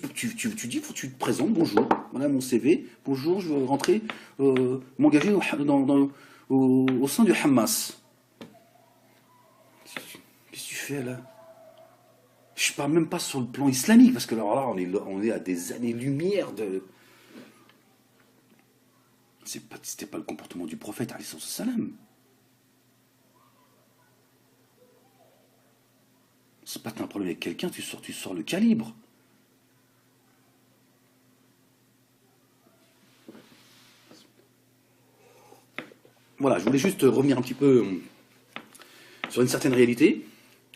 dis, tu te présentes, bonjour, voilà mon CV, bonjour, je veux rentrer, m'engager au sein du Hamas. Qu'est-ce que tu fais là? Je parle même pas sur le plan islamique, parce que alors là, on est à des années-lumière de... C'était pas le comportement du prophète, alayhi salam. C'est pas que t'as un problème avec quelqu'un, tu sors le calibre. Voilà, je voulais juste revenir un petit peu sur une certaine réalité,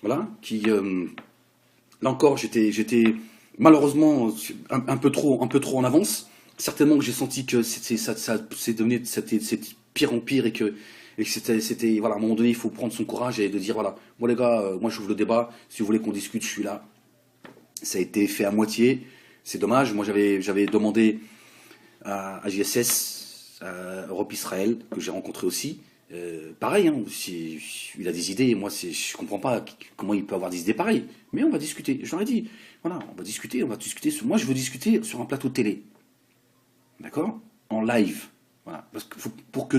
voilà, qui, là encore, j'étais malheureusement un peu trop en avance. Certainement que j'ai senti que c'est devenu c'était pire en pire et que c'était, voilà, à un moment donné, il faut prendre son courage et de dire, voilà, moi les gars, moi j'ouvre le débat, si vous voulez qu'on discute, je suis là. Ça a été fait à moitié, c'est dommage. Moi j'avais demandé à JSS, à Europe Israël, que j'ai rencontré aussi. Pareil, hein, il a des idées, moi je comprends pas comment il peut avoir des idées pareilles. Mais on va discuter, je leur ai dit, voilà, on va discuter. Moi je veux discuter sur un plateau de télé. D'accord? En live. Voilà. Parce que pour que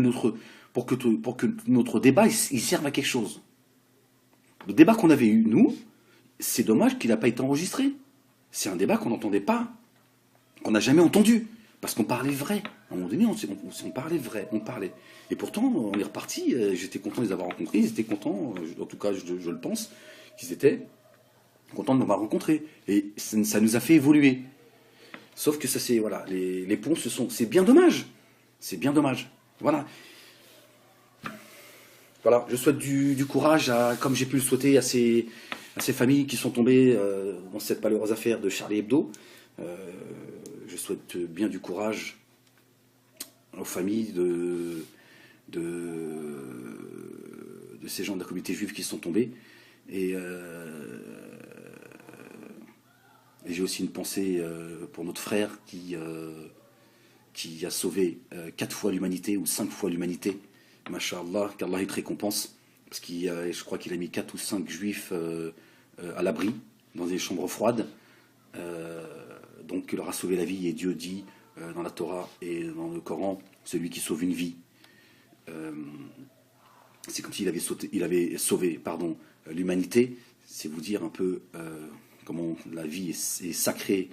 notre débat il serve à quelque chose. Le débat qu'on avait eu, nous, c'est dommage qu'il n'a pas été enregistré. C'est un débat qu'on n'entendait pas, qu'on n'a jamais entendu. Parce qu'on parlait vrai. À un moment donné, on parlait vrai, on parlait. Et pourtant, on est reparti. J'étais content de les avoir rencontrés. Ils étaient contents, en tout cas, je le pense, qu'ils étaient contents de m'avoir rencontrés. Et ça nous a fait évoluer. Sauf que ça, c'est, voilà, les ponts, c'est bien dommage. C'est bien dommage. Voilà. Voilà, je souhaite du courage, comme j'ai pu le souhaiter, à ces familles qui sont tombées dans cette malheureuse affaire de Charlie Hebdo. Je souhaite bien du courage aux familles de ces gens de la communauté juive qui sont tombés. Et j'ai aussi une pensée pour notre frère qui a sauvé 4 fois l'humanité ou 5 fois l'humanité. Masha'Allah, qu'Allah te récompense. Parce je crois qu'il a mis 4 ou 5 juifs à l'abri, dans des chambres froides. Donc il leur a sauvé la vie. Et Dieu dit dans la Torah et dans le Coran, celui qui sauve une vie. C'est comme s'il avait sauvé l'humanité. C'est vous dire un peu comment la vie est sacrée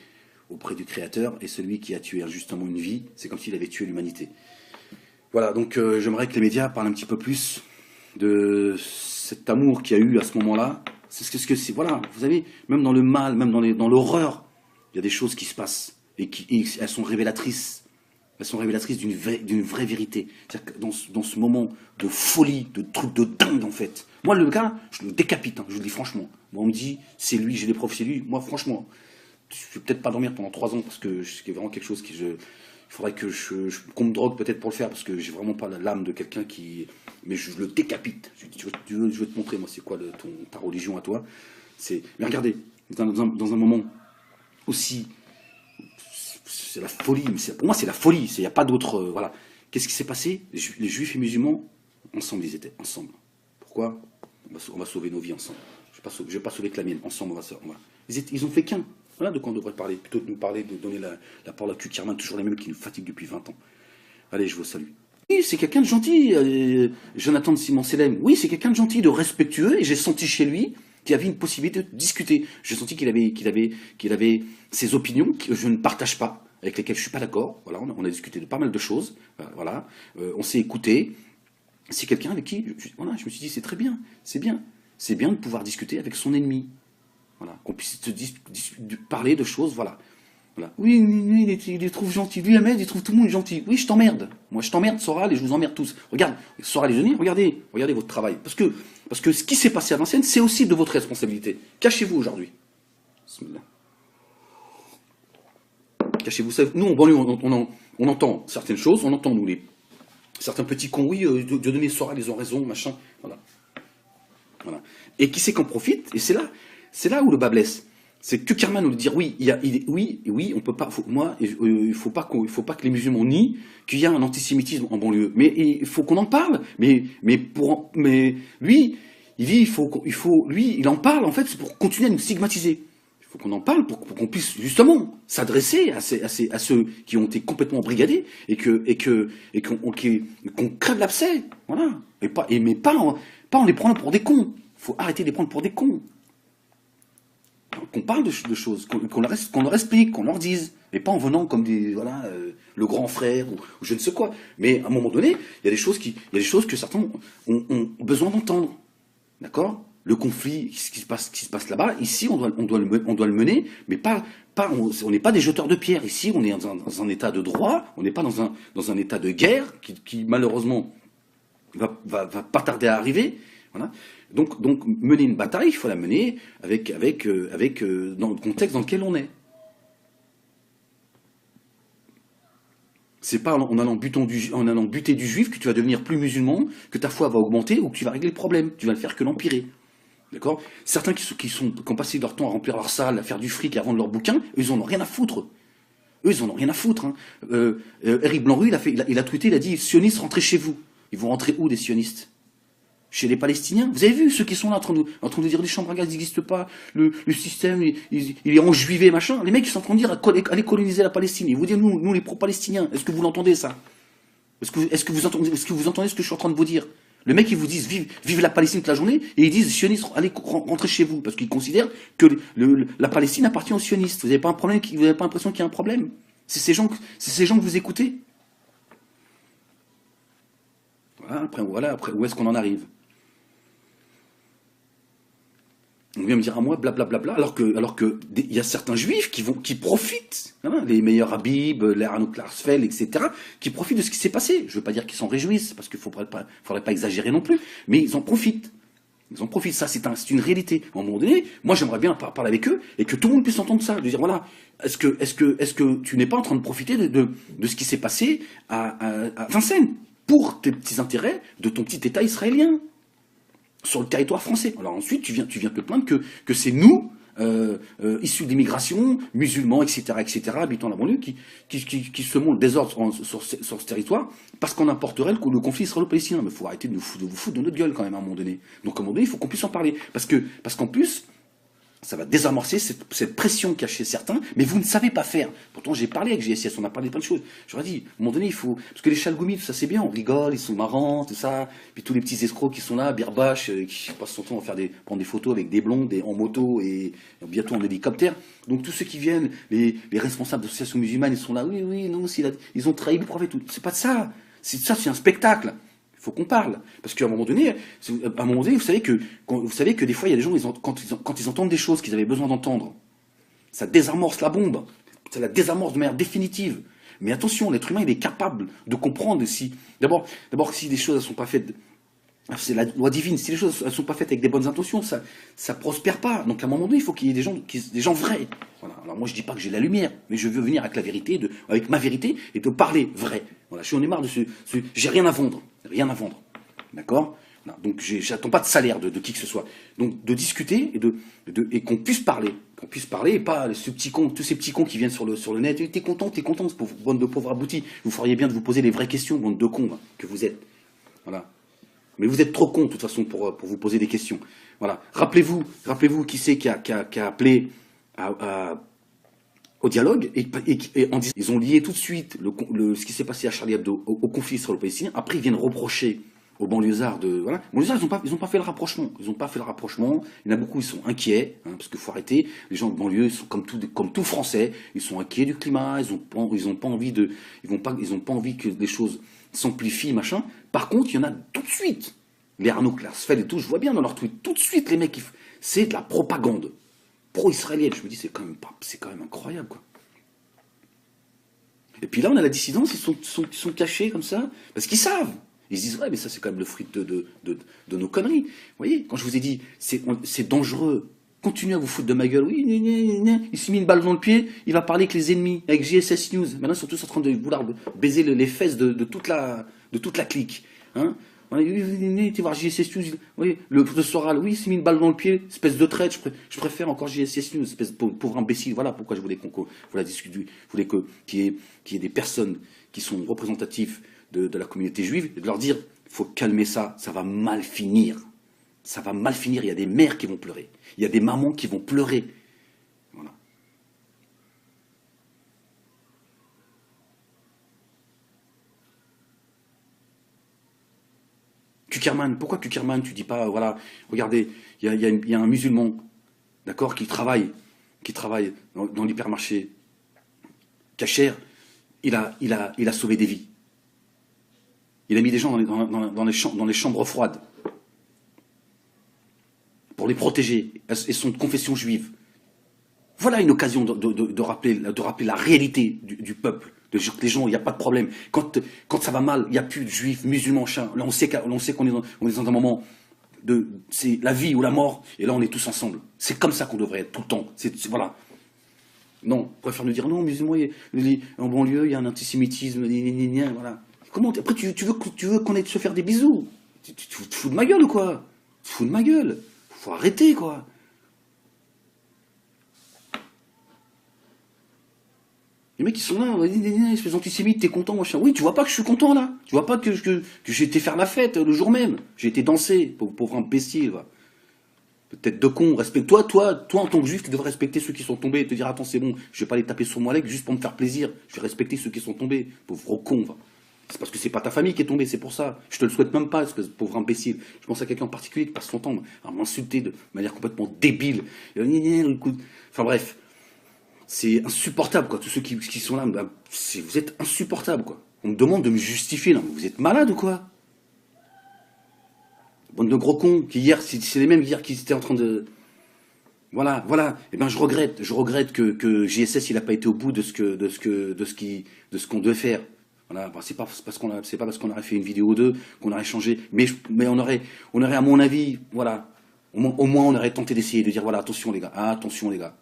auprès du Créateur. Et celui qui a tué injustement une vie, c'est comme s'il avait tué l'humanité. Voilà, donc j'aimerais que les médias parlent un petit peu plus de cet amour qu'il y a eu à ce moment-là. C'est ce que c'est. Voilà, vous savez, même dans le mal, même dans l'horreur, il y a des choses qui se passent et elles sont révélatrices. Elles sont révélatrices d'une vraie vérité. C'est-à-dire que dans ce moment de folie, de truc de dingue en fait. Moi, le gars, je le décapite, hein, je vous le dis franchement. Moi, on me dit, c'est lui, j'ai des preuves, c'est lui. Moi, franchement, je vais peut-être pas dormir pendant 3 ans parce que c'est vraiment quelque chose il faudrait qu'on me drogue peut-être pour le faire parce que j'ai vraiment pas l'âme de quelqu'un qui... Mais je le décapite. Je vais te montrer, moi, c'est quoi ta religion à toi. Mais regardez, dans un moment aussi... C'est la folie. Pour moi, c'est la folie. Il n'y a pas d'autre... voilà. Qu'est-ce qui s'est passé? Les juifs et musulmans, ensemble, ils étaient ensemble. Pourquoi? On va sauver nos vies ensemble. Je ne vais pas sauver que la mienne. Ensemble, ils ont fait qu'un. Voilà de quoi on devrait parler, plutôt que de nous parler, de donner la parole à Kukerman, toujours les mêmes qui nous fatiguent depuis 20 ans. Allez, je vous salue. Oui, c'est quelqu'un de gentil, Jonathan de Simon-Selem. Oui, c'est quelqu'un de gentil, de respectueux, et j'ai senti chez lui qu'il y avait une possibilité de discuter. J'ai senti qu'il avait ses opinions que je ne partage pas, avec lesquelles je ne suis pas d'accord. Voilà, on a discuté de pas mal de choses. Voilà, on s'est écouté. C'est quelqu'un avec qui, je me suis dit, c'est très bien, c'est bien. C'est bien de pouvoir discuter avec son ennemi. Voilà, qu'on puisse parler de choses, voilà. Oui, il les trouve gentils. Lui, Ahmed, il trouve tout le monde gentil. Oui, je t'emmerde. Moi, je t'emmerde, Soral, et je vous emmerde tous. Regarde, Soral et Denis, regardez votre travail. Parce que ce qui s'est passé à Vincennes, c'est aussi de votre responsabilité. Cachez-vous aujourd'hui. Cachez-vous. Nous, en banlieue, on entend certaines choses, on entend, nous, certains petits cons, oui, Dieudonné et Soral, ils ont raison, machin. Voilà. Et qui c'est qu'en profite, et c'est là où le bas blesse. C'est que Kerman nous dire oui, oui, on peut pas. Il faut pas que les musulmans nient qu'il y a un antisémitisme en banlieue. Mais il faut qu'on en parle. Mais lui, il dit lui, il en parle en fait, c'est pour continuer à nous stigmatiser. faut qu'on en parle pour qu'on puisse justement s'adresser à ceux qui ont été complètement brigadés et qu'on crève l'abcès, voilà. Mais pas en les prenant pour des cons. Faut arrêter de les prendre pour des cons. Qu'on parle de choses, qu'on leur explique, qu'on leur dise, et pas en venant comme le grand frère ou je ne sais quoi. Mais à un moment donné, il y a des choses que certains ont besoin d'entendre, d'accord? Le conflit, ce qui se passe là-bas, ici, on doit le mener, mais on n'est pas des jeteurs de pierre. Ici, on est dans un état de droit, on n'est pas dans un état de guerre qui malheureusement va pas tarder à arriver. Voilà. Donc mener une bataille, il faut la mener avec dans le contexte dans lequel on est. C'est pas en allant buter du juif que tu vas devenir plus musulman, que ta foi va augmenter ou que tu vas régler le problème. Tu vas le faire que l'empirer. D'accord? Certains qui ont passé leur temps à remplir leur salle, à faire du fric et à vendre leurs bouquins, eux, ils en ont rien à foutre. Eux, ils en ont rien à foutre. Hein. Eric Blanc-Rue, il a tweeté, il a dit, sionistes, rentrez chez vous. Ils vont rentrer où, des sionistes? Chez les Palestiniens. Vous avez vu ceux qui sont là en train de dire les chambres à gaz n'existent pas, le système il est enjuivé, machin. Les mecs ils sont en train de dire allez coloniser la Palestine. Ils vous disent nous les pro-palestiniens. Est-ce que vous l'entendez ça? Est-ce que vous entendez ce que je suis en train de vous dire? Le mec ils vous disent vive la Palestine toute la journée et ils disent sionistes allez rentrer chez vous parce qu'ils considèrent que la Palestine appartient aux sionistes. Vous n'avez pas un problème, vous n'avez pas l'impression qu'il y a un problème? C'est ces gens que vous écoutez. Voilà après où est-ce qu'on en arrive? On vient me dire à moi, blablabla, alors que il y a certains juifs qui profitent, hein, les meilleurs Habib, les Arnaud Klarsfeld, etc., qui profitent de ce qui s'est passé. Je veux pas dire qu'ils s'en réjouissent, parce qu'il faudrait pas exagérer non plus, mais ils en profitent. Ils en profitent, ça c'est une réalité. À un moment donné, moi j'aimerais bien parler avec eux, et que tout le monde puisse entendre ça, de dire voilà, est-ce que tu n'es pas en train de profiter de ce qui s'est passé à Vincennes, pour tes petits intérêts de ton petit État israélien sur le territoire français. Alors ensuite, tu viens te plaindre que c'est nous, issus d'immigration, musulmans, etc., habitants de la banlieue, qui semons le désordre sur ce territoire, parce qu'on importerait le conflit israélo-palestinien. Mais il faut arrêter de vous foutre de notre gueule quand même à un moment donné. Donc à un moment donné, il faut qu'on puisse en parler. Parce qu'en plus, ça va désamorcer cette pression qu'il y a chez certains, mais vous ne savez pas faire. Pourtant, j'ai parlé avec GSS, on a parlé de plein de choses. J'aurais dit, à un moment donné, il faut... Parce que les chalgoumis, ça c'est bien, on rigole, ils sont marrants, tout ça. Puis tous les petits escrocs qui sont là, Birbache, qui passent son temps à prendre des photos avec des blondes, en moto et bientôt en hélicoptère. Donc tous ceux qui viennent, les responsables d'associations musulmanes, ils sont là, oui, non, ils ont trahi le prophète. C'est pas de ça. C'est un spectacle. Faut qu'on parle, parce qu'à un moment donné, vous savez que des fois il y a des gens quand ils entendent des choses qu'ils avaient besoin d'entendre, ça désamorce la bombe, ça la désamorce de manière définitive. Mais attention, l'être humain il est capable de comprendre si d'abord si des choses ne sont pas faites, c'est la loi divine. Si les choses ne sont pas faites avec des bonnes intentions, ça prospère pas. Donc à un moment donné, il faut qu'il y ait des gens vrais. Voilà. Alors moi je dis pas que j'ai la lumière, mais je veux venir avec la vérité, avec ma vérité et de parler vrai. Voilà. Je suis en marre de j'ai rien à vendre. Rien à vendre. D'accord? Donc j'attends pas de salaire de qui que ce soit. Donc de discuter et qu'on puisse parler. Qu'on puisse parler et pas tous ces petits cons qui viennent sur le net. T'es content, bande de pauvres aboutis. Vous feriez bien de vous poser les vraies questions, bande de cons que vous êtes. Voilà. Mais vous êtes trop cons de toute façon pour vous poser des questions. Voilà. Rappelez-vous qui c'est qui a appelé au dialogue et en disant, ils ont lié tout de suite ce qui s'est passé à Charlie Hebdo au conflit israélo-palestinien. Après, ils viennent reprocher aux banlieusards Les banlieusards, ils ont pas fait le rapprochement. Ils y en a beaucoup, ils sont inquiets, hein, parce qu'il faut arrêter. Les gens de banlieue, ils sont comme tout Français. Ils sont inquiets du climat. Ils ont pas envie que les choses s'amplifient, machin. Par contre, il y en a tout de suite. Les Arnaud Klarsfeld et tout, je vois bien dans leurs tweets, tout de suite, les mecs, c'est de la propagande pro-israélienne. Je me dis, c'est quand même incroyable, quoi. Et puis là, on a la dissidence, ils sont cachés comme ça, parce qu'ils savent. Ils se disent, ouais, mais ça, c'est quand même le fruit de nos conneries. Vous voyez, quand je vous ai dit, c'est dangereux, continuez à vous foutre de ma gueule. Oui, il s'est mis une balle dans le pied, il va parler avec les ennemis, avec JSS News. Maintenant, ils sont tous en train de vouloir baiser les fesses de toute la clique. Hein. Tu voir JSS News, oui, le Soral, oui, il s'est mis une balle dans le pied, espèce de traite, je préfère encore JSS News, espèce de pauvre imbécile. Voilà pourquoi je voulais qu'on la discute, je voulais qu'il y ait des personnes qui sont représentatives de la communauté juive, et de leur dire, il faut calmer ça va mal finir. Ça va mal finir, il y a des mères qui vont pleurer, il y a des mamans qui vont pleurer. Voilà. Kukerman, pourquoi Kukerman, tu dis pas, voilà, regardez, il y a un musulman, d'accord, qui travaille dans l'hypermarché cachère, il a sauvé des vies. Il a mis des gens dans les chambres froides pour les protéger, et sont de confession juive. Voilà une occasion de rappeler la réalité du peuple. De dire que les gens, il n'y a pas de problème. Quand ça va mal, il n'y a plus de juifs, musulmans, chiens. Là, on sait qu'on est dans un moment c'est la vie ou la mort. Et là, on est tous ensemble. C'est comme ça qu'on devrait être tout le temps. Voilà. Non, on préfère nous dire non, musulmans, en banlieue, il y a un antisémitisme, voilà. Comment, après, tu veux qu'on aille se faire des bisous? Tu te fous de ma gueule ou quoi? Tu te fous de ma gueule? Faut arrêter, quoi. Les mecs, ils sont là, espèce d'antisémite, t'es content, machin. Oui, tu vois pas que je suis content, là. Tu vois pas que j'ai été faire la fête le jour même. J'ai été danser, pauvre imbécile, va. Peut-être de con, respecte-toi, toi, en tant que juif, tu devrais respecter ceux qui sont tombés et te dire, attends, c'est bon, je vais pas les taper sur moi leg juste pour me faire plaisir. Je vais respecter ceux qui sont tombés, pauvre con, va. C'est parce que c'est pas ta famille qui est tombée, c'est pour ça. Je te le souhaite même pas, espèce de pauvre imbécile. Je pense à quelqu'un en particulier qui passe son temps à m'insulter de manière complètement débile. Enfin bref. C'est insupportable, quoi. Tous ceux qui sont là, bah, vous êtes insupportable, quoi. On me demande de me justifier, là. Vous êtes malade ou quoi? Bande de gros cons, qui hier, c'est les mêmes hier qui étaient en train de... Voilà, voilà. Eh ben, je regrette que JSS, il a pas été au bout de ce qu'on devait faire. Voilà. Bah, c'est pas parce qu'on aurait fait une vidéo ou deux qu'on aurait changé. Mais on aurait, à mon avis, voilà. Au moins, on aurait tenté d'essayer de dire, voilà, attention, les gars. Ah, attention, les gars.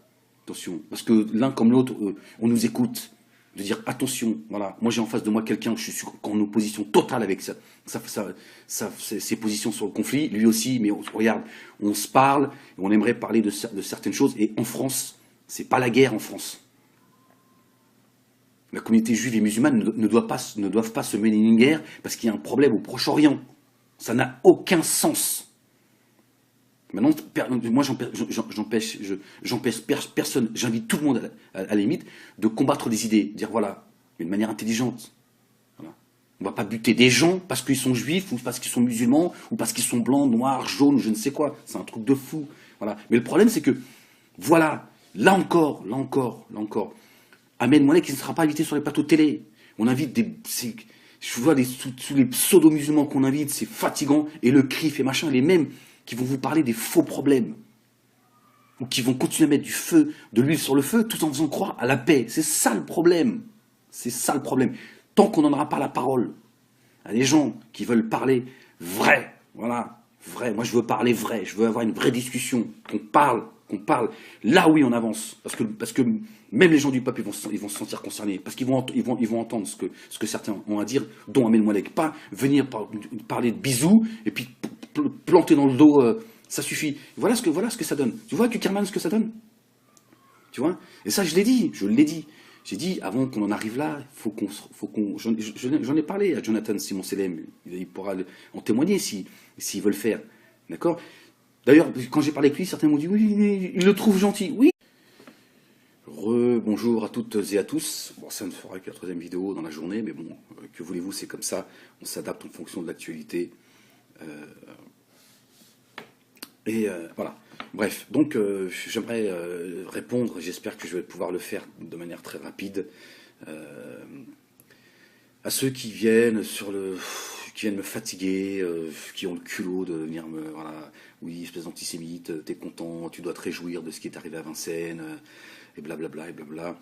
Attention, parce que l'un comme l'autre, on nous écoute, de dire attention, voilà, moi j'ai en face de moi quelqu'un, je suis en opposition totale avec ses positions sur le conflit, lui aussi, mais regarde, on se parle, on aimerait parler de certaines choses, et en France, c'est pas la guerre en France. La communauté juive et musulmane ne doivent pas se mener une guerre parce qu'il y a un problème au Proche-Orient. Ça n'a aucun sens. Maintenant, moi, j'empêche personne, j'invite tout le monde, à la limite, de combattre des idées, dire voilà, d'une manière intelligente. Voilà. On ne va pas buter des gens parce qu'ils sont juifs, ou parce qu'ils sont musulmans, ou parce qu'ils sont blancs, noirs, jaunes, je ne sais quoi. C'est un truc de fou. Voilà. Mais le problème, c'est que, voilà, là encore, Ahmed Moulay qui ne sera pas invité sur les plateaux de télé. On invite je vois tous les pseudo-musulmans qu'on invite, c'est fatigant, et le CRIF et machin, les mêmes qui vont vous parler des faux problèmes, ou qui vont continuer à mettre de l'huile sur le feu, tout en faisant croire à la paix. C'est ça le problème. C'est ça le problème. Tant qu'on n'en aura pas la parole à des gens qui veulent parler vrai, voilà, vrai. Moi, je veux parler vrai. Je veux avoir une vraie discussion. Qu'on parle. Là, oui, on avance. Parce que même les gens du peuple, ils vont se sentir concernés. Parce qu'ils vont entendre ce que certains ont à dire, dont Ahmed Moulay. Pas venir parler de bisous et puis planter dans le dos, ça suffit. Voilà ce que ça donne. Tu vois, Kukerman, ce que ça donne? Tu vois? Et ça, je l'ai dit. J'ai dit, avant qu'on en arrive là, j'en ai parlé à Jonathan Simon Selem. Il pourra en témoigner s'il veut le faire. D'accord? D'ailleurs, quand j'ai parlé avec lui, certains m'ont dit, oui, mais il le trouve gentil. Oui. Bonjour à toutes et à tous. Bon, ça ne fera que la troisième vidéo dans la journée, mais bon, que voulez-vous, c'est comme ça. On s'adapte en fonction de l'actualité. Voilà. Bref, donc j'aimerais répondre, j'espère que je vais pouvoir le faire de manière très rapide, à ceux qui viennent me fatiguer, qui ont le culot de venir voilà, oui, espèce d'antisémite, t'es content, tu dois te réjouir de ce qui est arrivé à Vincennes, et blablabla, et blabla.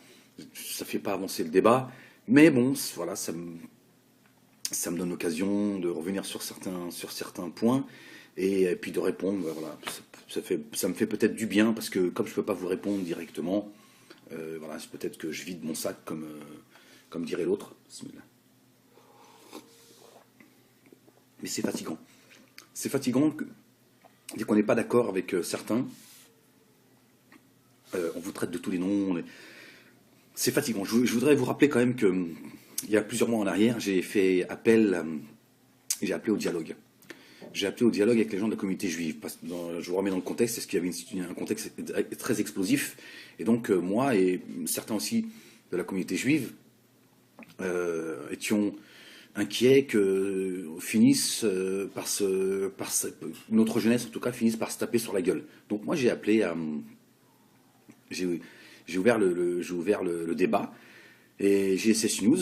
Ça fait pas avancer le débat, mais bon, voilà, ça me donne l'occasion de revenir sur certains points, et puis de répondre, voilà, ça me fait peut-être du bien, parce que comme je ne peux pas vous répondre directement, voilà, c'est peut-être que je vide mon sac, comme dirait l'autre. Mais c'est fatigant. C'est fatigant dès qu'on n'est pas d'accord avec certains, on vous traite de tous les noms. C'est fatigant. Je voudrais vous rappeler quand même que il y a plusieurs mois en arrière, j'ai appelé au dialogue. J'ai appelé au dialogue avec les gens de la communauté juive. Je vous remets dans le contexte, c'est ce qu'il y avait un contexte très explosif. Et donc moi et certains aussi de la communauté juive étions inquiets que finissent notre jeunesse en tout cas finisse par se taper sur la gueule. Donc moi j'ai appelé à, j'ai j'ai ouvert le débat et GSS News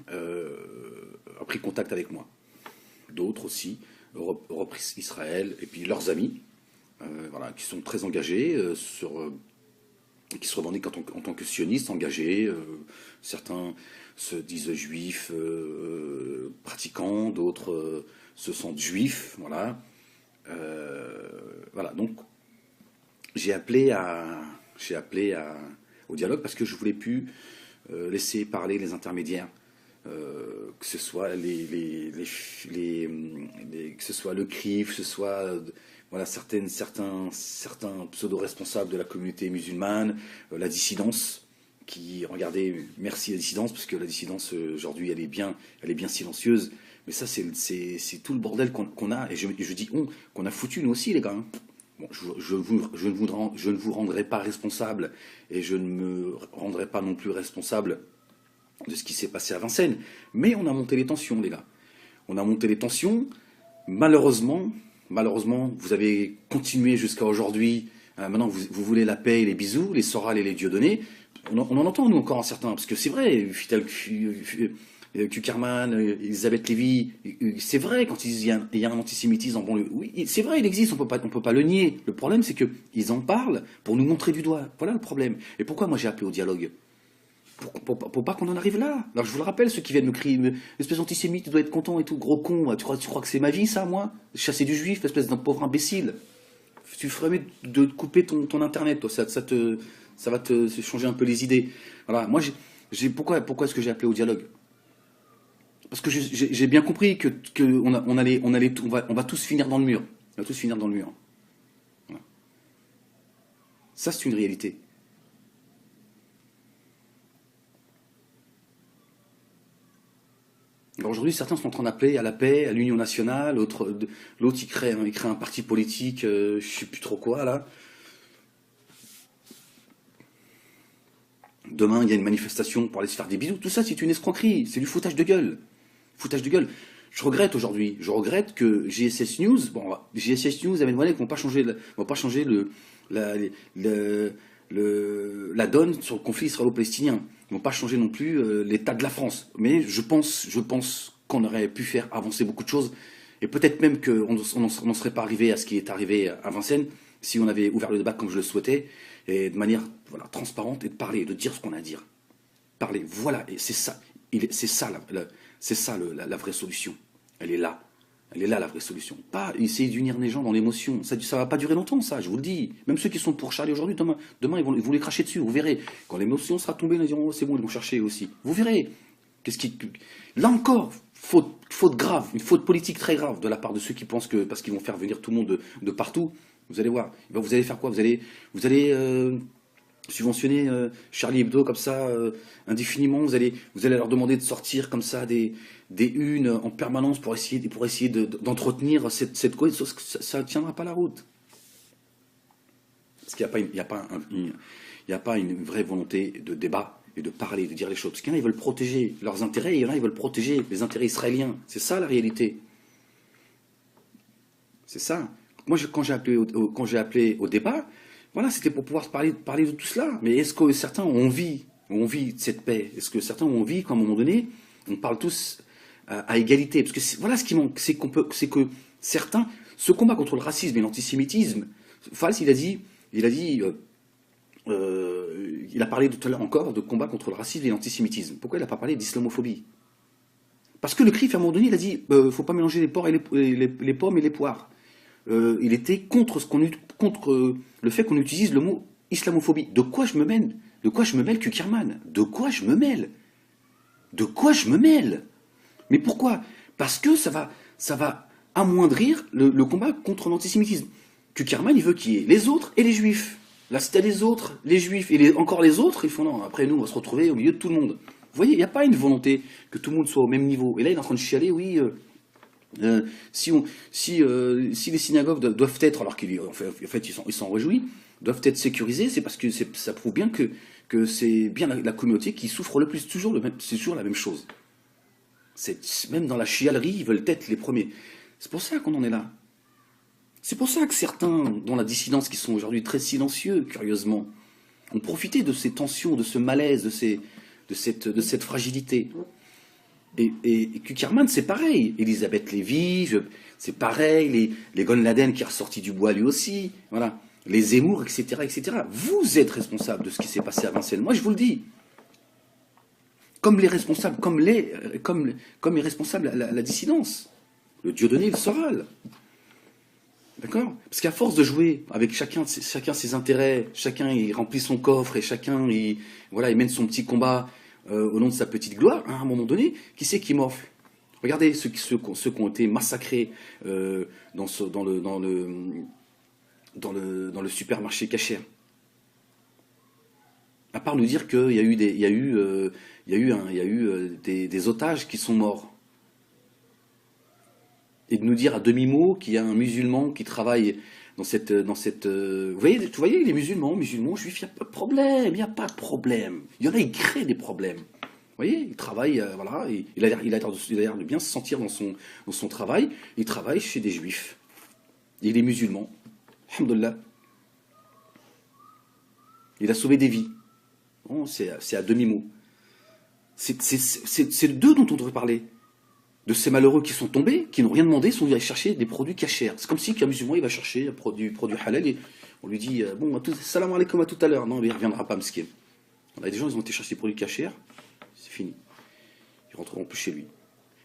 a pris contact avec moi. D'autres aussi, Europe Israël et puis leurs amis, voilà, qui sont très engagés qui se revendiquent en tant que sionistes engagés. Certains se disent juifs pratiquants, d'autres se sentent juifs, voilà. Voilà, donc j'ai appelé au dialogue parce que je voulais plus laisser parler les intermédiaires, que ce soit que ce soit le CRIF, que ce soit voilà, certains pseudo-responsables de la communauté musulmane, la dissidence, qui, regardez, merci à la dissidence, parce que la dissidence aujourd'hui elle est bien silencieuse, mais ça c'est tout le bordel qu'on a, et je dis qu'on a foutu nous aussi les gars. Hein. Bon, je ne vous rendrai pas responsable, et je ne me rendrai pas non plus responsable de ce qui s'est passé à Vincennes, mais on a monté les tensions les gars. On a monté les tensions, malheureusement, vous avez continué jusqu'à aujourd'hui. Maintenant, vous voulez la paix et les bisous, les Soral et les Dieudonné. On en entend, nous, encore un certain, parce que c'est vrai, Kuckerman, Elisabeth Lévy, c'est vrai, quand ils disent il y a un antisémitisme en banlieue. Oui, c'est vrai, il existe, on peut pas le nier. Le problème, c'est qu'ils en parlent pour nous montrer du doigt. Voilà le problème. Et pourquoi moi j'ai appelé au dialogue ? Pour pas qu'on en arrive là. Alors je vous le rappelle, ceux qui viennent me crier, espèce d'antisémite, tu dois être content et tout, gros con, tu crois que c'est ma vie ça, moi ? Chasser du juif, espèce d'un pauvre imbécile. Tu ferais mieux de couper ton internet, toi, ça va te changer un peu les idées. Voilà, moi pourquoi est-ce que j'ai appelé au dialogue ? Parce que j'ai bien compris que on va tous finir dans le mur. On va tous finir dans le mur. Voilà. Ça c'est une réalité. Aujourd'hui, certains sont en train d'appeler à la paix, à l'union nationale, l'autre il crée un parti politique, je sais plus trop quoi, là. Demain, il y a une manifestation pour aller se faire des bisous. Tout ça, c'est une escroquerie, c'est du foutage de gueule. Foutage de gueule. Je regrette aujourd'hui, que GSS News, GSS News avait demandé qu'on va pas changer la donne sur le conflit israélo-palestinien. Ils n'ont pas changé non plus l'état de la France. Mais je pense qu'on aurait pu faire avancer beaucoup de choses. Et peut-être même qu'on n'en serait pas arrivé à ce qui est arrivé à Vincennes si on avait ouvert le débat comme je le souhaitais, et de manière voilà, transparente, et de parler, de dire ce qu'on a à dire. Parler, voilà, et c'est ça. C'est ça la vraie solution. Elle est là. Elle est là la vraie solution. Pas essayer d'unir les gens dans l'émotion. Ça va pas durer longtemps, ça, je vous le dis. Même ceux qui sont pour Charlie aujourd'hui, demain ils vont les cracher dessus, vous verrez. Quand l'émotion sera tombée, ils diront, oh, c'est bon, ils vont chercher aussi. Vous verrez. Là encore, faute grave, une faute politique très grave de la part de ceux qui pensent que, parce qu'ils vont faire venir tout le monde de partout, vous allez voir. Vous allez faire quoi ? Vous allez subventionner Charlie Hebdo comme ça indéfiniment. Vous allez leur demander de sortir comme ça des unes en permanence pour essayer d'entretenir cette cause. Ça ne tiendra pas la route. Parce qu'il n'y a pas une vraie volonté de débat et de parler, de dire les choses. Parce qu'il y en a, ils veulent protéger leurs intérêts, et il y en a, ils veulent protéger les intérêts israéliens. C'est ça la réalité. C'est ça. Moi, quand j'ai appelé au débat, voilà, c'était pour pouvoir parler de tout cela. Mais est-ce que certains ont envie de cette paix ? Est-ce que certains ont envie qu'à un moment donné, on parle tous à égalité ? Parce que voilà ce qui manque, c'est que certains, ce combat contre le racisme et l'antisémitisme, Fals, il a parlé tout à l'heure encore de combat contre le racisme et l'antisémitisme. Pourquoi il n'a pas parlé d'islamophobie ? Parce que le CRIF, à un moment donné, il a dit il ne faut pas mélanger les pommes et les poires. Il était contre le fait qu'on utilise le mot islamophobie. De quoi je me mêle ? Kuckerman ? De quoi je me mêle ? Mais pourquoi ? Parce que ça va amoindrir le combat contre l'antisémitisme. Kuckerman, il veut qu'il y ait les autres et les juifs. Là, c'était les autres, les juifs, et encore les autres, ils font non, après nous, on va se retrouver au milieu de tout le monde. Vous voyez, il n'y a pas une volonté que tout le monde soit au même niveau. Et là, il est en train de chialer, oui, si les synagogues doivent être, alors qu'en fait ils s'en réjouissent, doivent être sécurisées, c'est parce que ça prouve bien que c'est bien la communauté qui souffre le plus. C'est toujours la même chose. Même dans la chialerie, ils veulent être les premiers. C'est pour ça qu'on en est là. C'est pour ça que certains, dans la dissidence, qui sont aujourd'hui très silencieux, curieusement, ont profité de ces tensions, de ce malaise, de cette fragilité. Et Kuckerman, c'est pareil. Elisabeth Lévy, c'est pareil. Les Gon Laden qui est ressorti du bois lui aussi. Voilà. Les Zemmour, etc., etc. Vous êtes responsables de ce qui s'est passé à Vincennes. Moi, je vous le dis. Comme les responsables, comme les responsables à la dissidence. Le Dieudonné, le Soral. D'accord? Parce qu'à force de jouer avec chacun ses intérêts, chacun il remplit son coffre et chacun il mène son petit combat au nom de sa petite gloire, à un moment donné, qui c'est qui morfle? Regardez ceux qui ont été massacrés dans le supermarché Cacher. À part nous dire qu'il y a eu des otages qui sont morts. Et de nous dire à demi-mot qu'il y a un musulman qui travaille dans cette vous voyez les musulmans, juifs, il n'y a pas de problème, il n'y a pas de problème. Il y en a, ils créent des problèmes. Vous voyez, il travaille, voilà, il a l'air de bien se sentir dans son travail. Il travaille chez des juifs. Et il est musulman. Alhamdoulilah. Il a sauvé des vies. Bon, c'est à demi-mot. C'est d'eux dont on devrait parler. De ces malheureux qui sont tombés, qui n'ont rien demandé, sont allés chercher des produits cachers. C'est comme si qu'un musulman il va chercher un produit halal et on lui dit bon, salam alaikum à tout à l'heure. Non, mais il ne reviendra pas, mesquin. Il y a des gens, ils ont été chercher des produits cachers, c'est fini. Ils rentreront plus chez lui.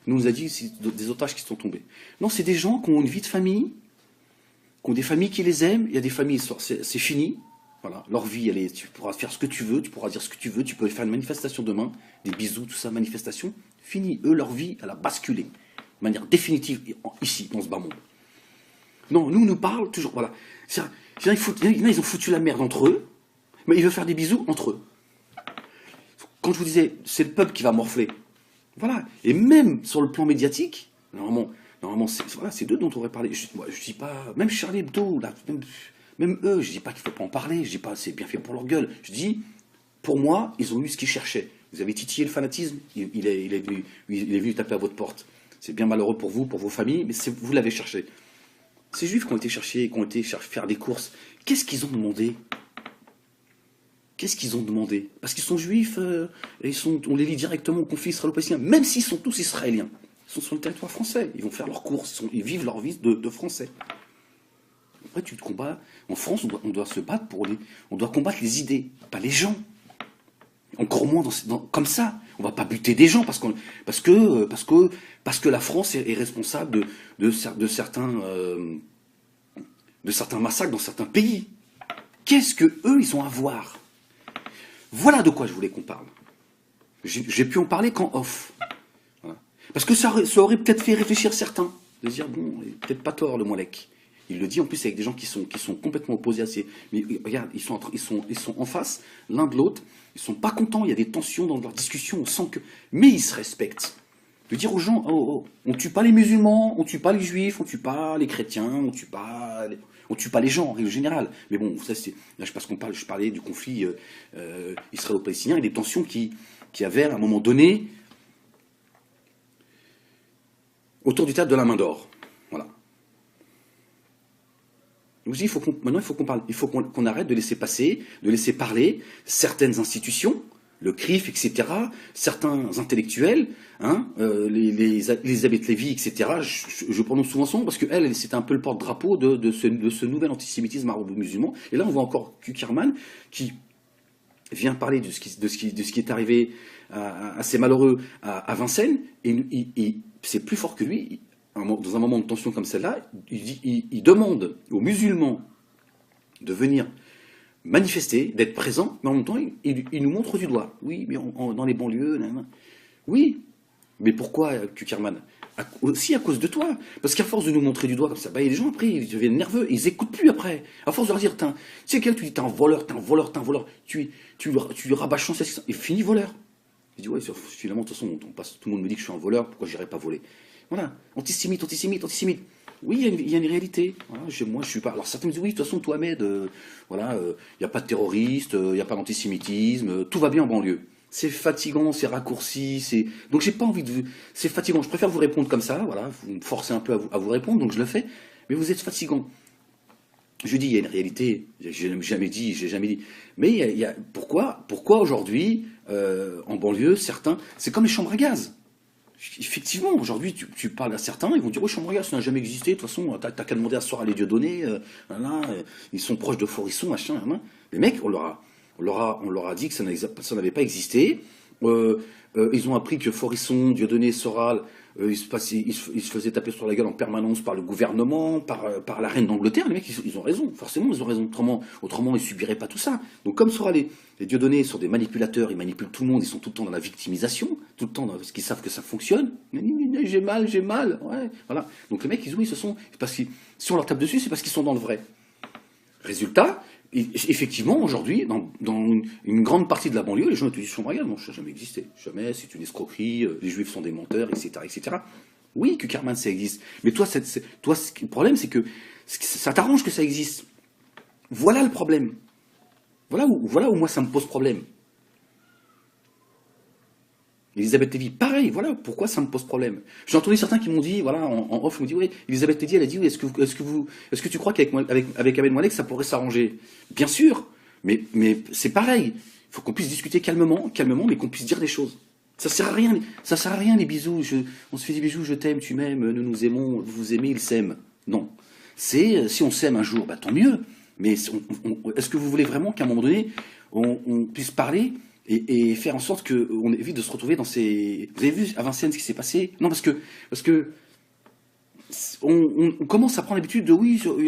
Il nous a dit c'est des otages qui sont tombés. Non, c'est des gens qui ont une vie de famille, qui ont des familles qui les aiment. Il y a des familles, c'est fini. Voilà, leur vie, tu pourras faire ce que tu veux, tu pourras dire ce que tu veux, tu peux faire une manifestation demain, des bisous, tout ça, manifestation. Fini, eux, leur vie, elle a basculé de manière définitive ici, dans ce bas monde. Non, nous parlent toujours, voilà. Ils ont foutu la merde entre eux, mais ils veulent faire des bisous entre eux. Quand je vous disais, c'est le peuple qui va morfler. Voilà. Et même sur le plan médiatique, normalement c'est d'eux dont on aurait parlé. Je dis pas, même Charlie Hebdo, là, même eux, je dis pas qu'il faut pas en parler, je dis pas c'est bien fait pour leur gueule. Je dis, pour moi, ils ont eu ce qu'ils cherchaient. Vous avez titillé le fanatisme, il est venu taper à votre porte. C'est bien malheureux pour vous, pour vos familles, mais vous l'avez cherché. Ces juifs qui ont été chercher, qui ont été faire des courses, qu'est-ce qu'ils ont demandé? Qu'est-ce qu'ils ont demandé? Parce qu'ils sont juifs, on les lie directement au conflit israélo-palestinien, même s'ils sont tous israéliens. Ils sont sur le territoire français, ils vont faire leurs courses, ils vivent leur vie de français. Après, tu te combats. En France, on doit se battre on doit combattre les idées, pas les gens. Encore moins comme ça. On va pas buter des gens parce que la France est responsable de certains massacres dans certains pays. Qu'est-ce que eux ils ont à voir? Voilà de quoi je voulais qu'on parle. J'ai pu en parler qu'en off. Voilà. Parce que ça aurait peut-être fait réfléchir certains. De dire bon, il n'a peut-être pas tort le Molek. Il le dit en plus avec des gens qui sont complètement opposés à ces. Mais regarde, ils sont en face l'un de l'autre. Ils sont pas contents. Il y a des tensions dans leur discussion. On sent que. Mais ils se respectent. De dire aux gens, on tue pas les musulmans, on tue pas les juifs, on tue pas les chrétiens, on tue pas les gens en règle générale. Mais bon, ça c'est. Là, je parlais du conflit israélo-palestinien et des tensions qui avaient à un moment donné autour du théâtre de la Main d'Or. Voilà. Donc, maintenant, il faut qu'on parle. Il faut qu'on arrête de laisser passer, de laisser parler certaines institutions, le CRIF, etc., certains intellectuels, les Elisabeth Lévy, etc., je prononce souvent son nom parce qu'elle, c'était un peu le porte-drapeau de ce nouvel antisémitisme arabo-musulman. Et là, on voit encore Kuckerman qui vient parler de ce qui est arrivé à ces malheureux à Vincennes, et c'est plus fort que lui. Dans un moment de tension comme celle-là, il demande aux musulmans de venir manifester, d'être présents, mais en même temps, il nous montre du doigt. Oui, mais dans les banlieues, oui, mais pourquoi, Kuckerman? Aussi à cause de toi. Parce qu'à force de nous montrer du doigt comme ça, il y a des gens après, ils deviennent nerveux, ils n'écoutent plus après. À force de leur dire, tu sais quel, tu dis, t'es un voleur, tu lui rabâches sans cesse, et fini voleur. Je dis, ouais, finalement, de toute façon, tout le monde me dit que je suis un voleur, pourquoi j'irais pas voler? Voilà, antisémite. Oui, il y a une réalité. Voilà, moi, je suis pas. Alors certains me disent oui, de toute façon, toi, Ahmed, il n'y a pas de terroristes, il n'y a pas d'antisémitisme, tout va bien en banlieue. c'est fatigant, c'est raccourci, donc j'ai pas envie de... C'est fatigant, je préfère vous répondre comme ça, voilà, vous me forcez un peu à vous répondre, donc je le fais, mais vous êtes fatigant. Je dis, il y a une réalité, j'ai jamais dit, j'ai jamais dit. Mais pourquoi aujourd'hui, en banlieue, certains, c'est comme les chambres à gaz. Effectivement, aujourd'hui, tu parles à certains, ils vont dire, oui, chambre à gaz, ça n'a jamais existé, de toute façon, t'as qu'à demander à ce soir à les Dieudonné, voilà, ils sont proches de Forisson, machin, hein. Les mecs, on leur a dit que ça n'avait pas existé. Ils ont appris que Forisson, Dieudonné, Soral, ils se faisaient taper sur la gueule en permanence par le gouvernement, par la reine d'Angleterre. Les mecs, ils ont raison, forcément, ils ont raison. Autrement, ils subiraient pas tout ça. Donc, comme Soral et Dieudonné sont des manipulateurs, ils manipulent tout le monde, ils sont tout le temps dans la victimisation, tout le temps parce qu'ils savent que ça fonctionne. J'ai mal, ouais, voilà. Donc, les mecs, ils se sont. Parce que si on leur tape dessus, c'est parce qu'ils sont dans le vrai. Résultat, effectivement, aujourd'hui, dans une grande partie de la banlieue, les gens te disent chambre à gaz. Non, ça n'a jamais existé. Jamais, c'est une escroquerie, les juifs sont des menteurs, etc. etc. Oui, que Kerman, ça existe. Mais toi, le problème, c'est que ça t'arrange que ça existe. Voilà le problème. Voilà où moi, ça me pose problème. Elisabeth Lévy, pareil, voilà pourquoi ça me pose problème. J'ai entendu certains qui m'ont dit, voilà, en off, ils m'ont dit, oui, Elisabeth Lévy, elle a dit, oui, est-ce que tu crois avec Ahmed Moalek, ça pourrait s'arranger? Bien sûr, mais c'est pareil. Il faut qu'on puisse discuter calmement, mais qu'on puisse dire des choses. Ça sert à rien les bisous. On se fait des bisous, je t'aime, tu m'aimes, nous nous aimons, vous vous aimez, il s'aime. Non. Si on s'aime un jour, bah tant mieux. Mais est-ce que vous voulez vraiment qu'à un moment donné, on puisse parler et faire en sorte qu'on évite de se retrouver dans ces... Vous avez vu à Vincennes ce qui s'est passé? Non, parce que on commence à prendre l'habitude de oui, il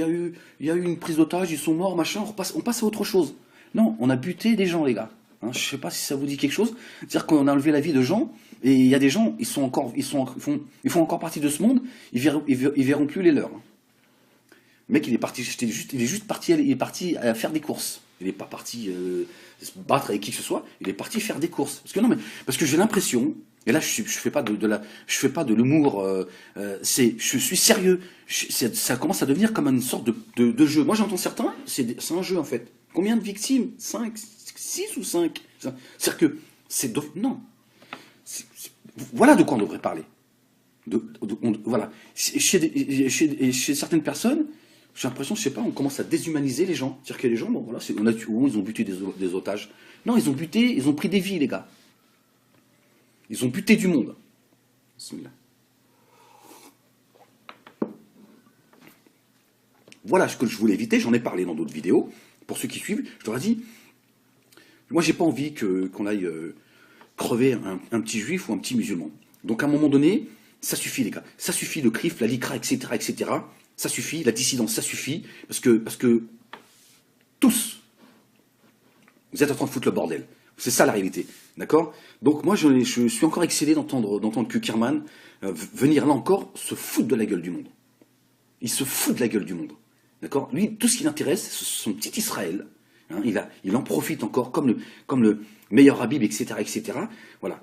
y a eu une prise d'otage, ils sont morts, machin, on passe à autre chose. Non, on a buté des gens, les gars. Hein, je sais pas si ça vous dit quelque chose. C'est-à-dire qu'on a enlevé la vie de gens, et il y a des gens, ils font encore partie de ce monde, ils verront plus les leurs. Le mec, il est parti à faire des courses. Il n'est pas parti se battre avec qui que ce soit. Il est parti faire des courses. Parce que j'ai l'impression, et là je fais pas de l'humour. Je suis sérieux. Ça commence à devenir comme une sorte de jeu. Moi j'entends certains, c'est un jeu en fait. Combien de victimes? 5, 6 ou 5? C'est-à-dire que non. Voilà de quoi on devrait parler. Voilà. Chez certaines personnes, j'ai l'impression, je sais pas, on commence à déshumaniser les gens. C'est-à-dire que les gens, bon, voilà, ils ont buté des otages. Non, ils ont pris des vies, les gars. Ils ont buté du monde. Voilà ce que je voulais éviter, j'en ai parlé dans d'autres vidéos. Pour ceux qui suivent, je leur ai dit, moi j'ai pas envie qu'on aille crever un petit juif ou un petit musulman. Donc à un moment donné, ça suffit, les gars. Ça suffit le CRIF, la LICRA, etc., etc. Ça suffit, la dissidence, ça suffit, parce que tous, vous êtes en train de foutre le bordel. C'est ça la réalité, d'accord? Donc moi, je suis encore excédé d'entendre que Kerman venir là encore se foutre de la gueule du monde. Il se fout de la gueule du monde, d'accord? Lui, tout ce qui l'intéresse, c'est son petit Israël. Hein, il en profite encore comme le meilleur Habib, etc., etc. Voilà.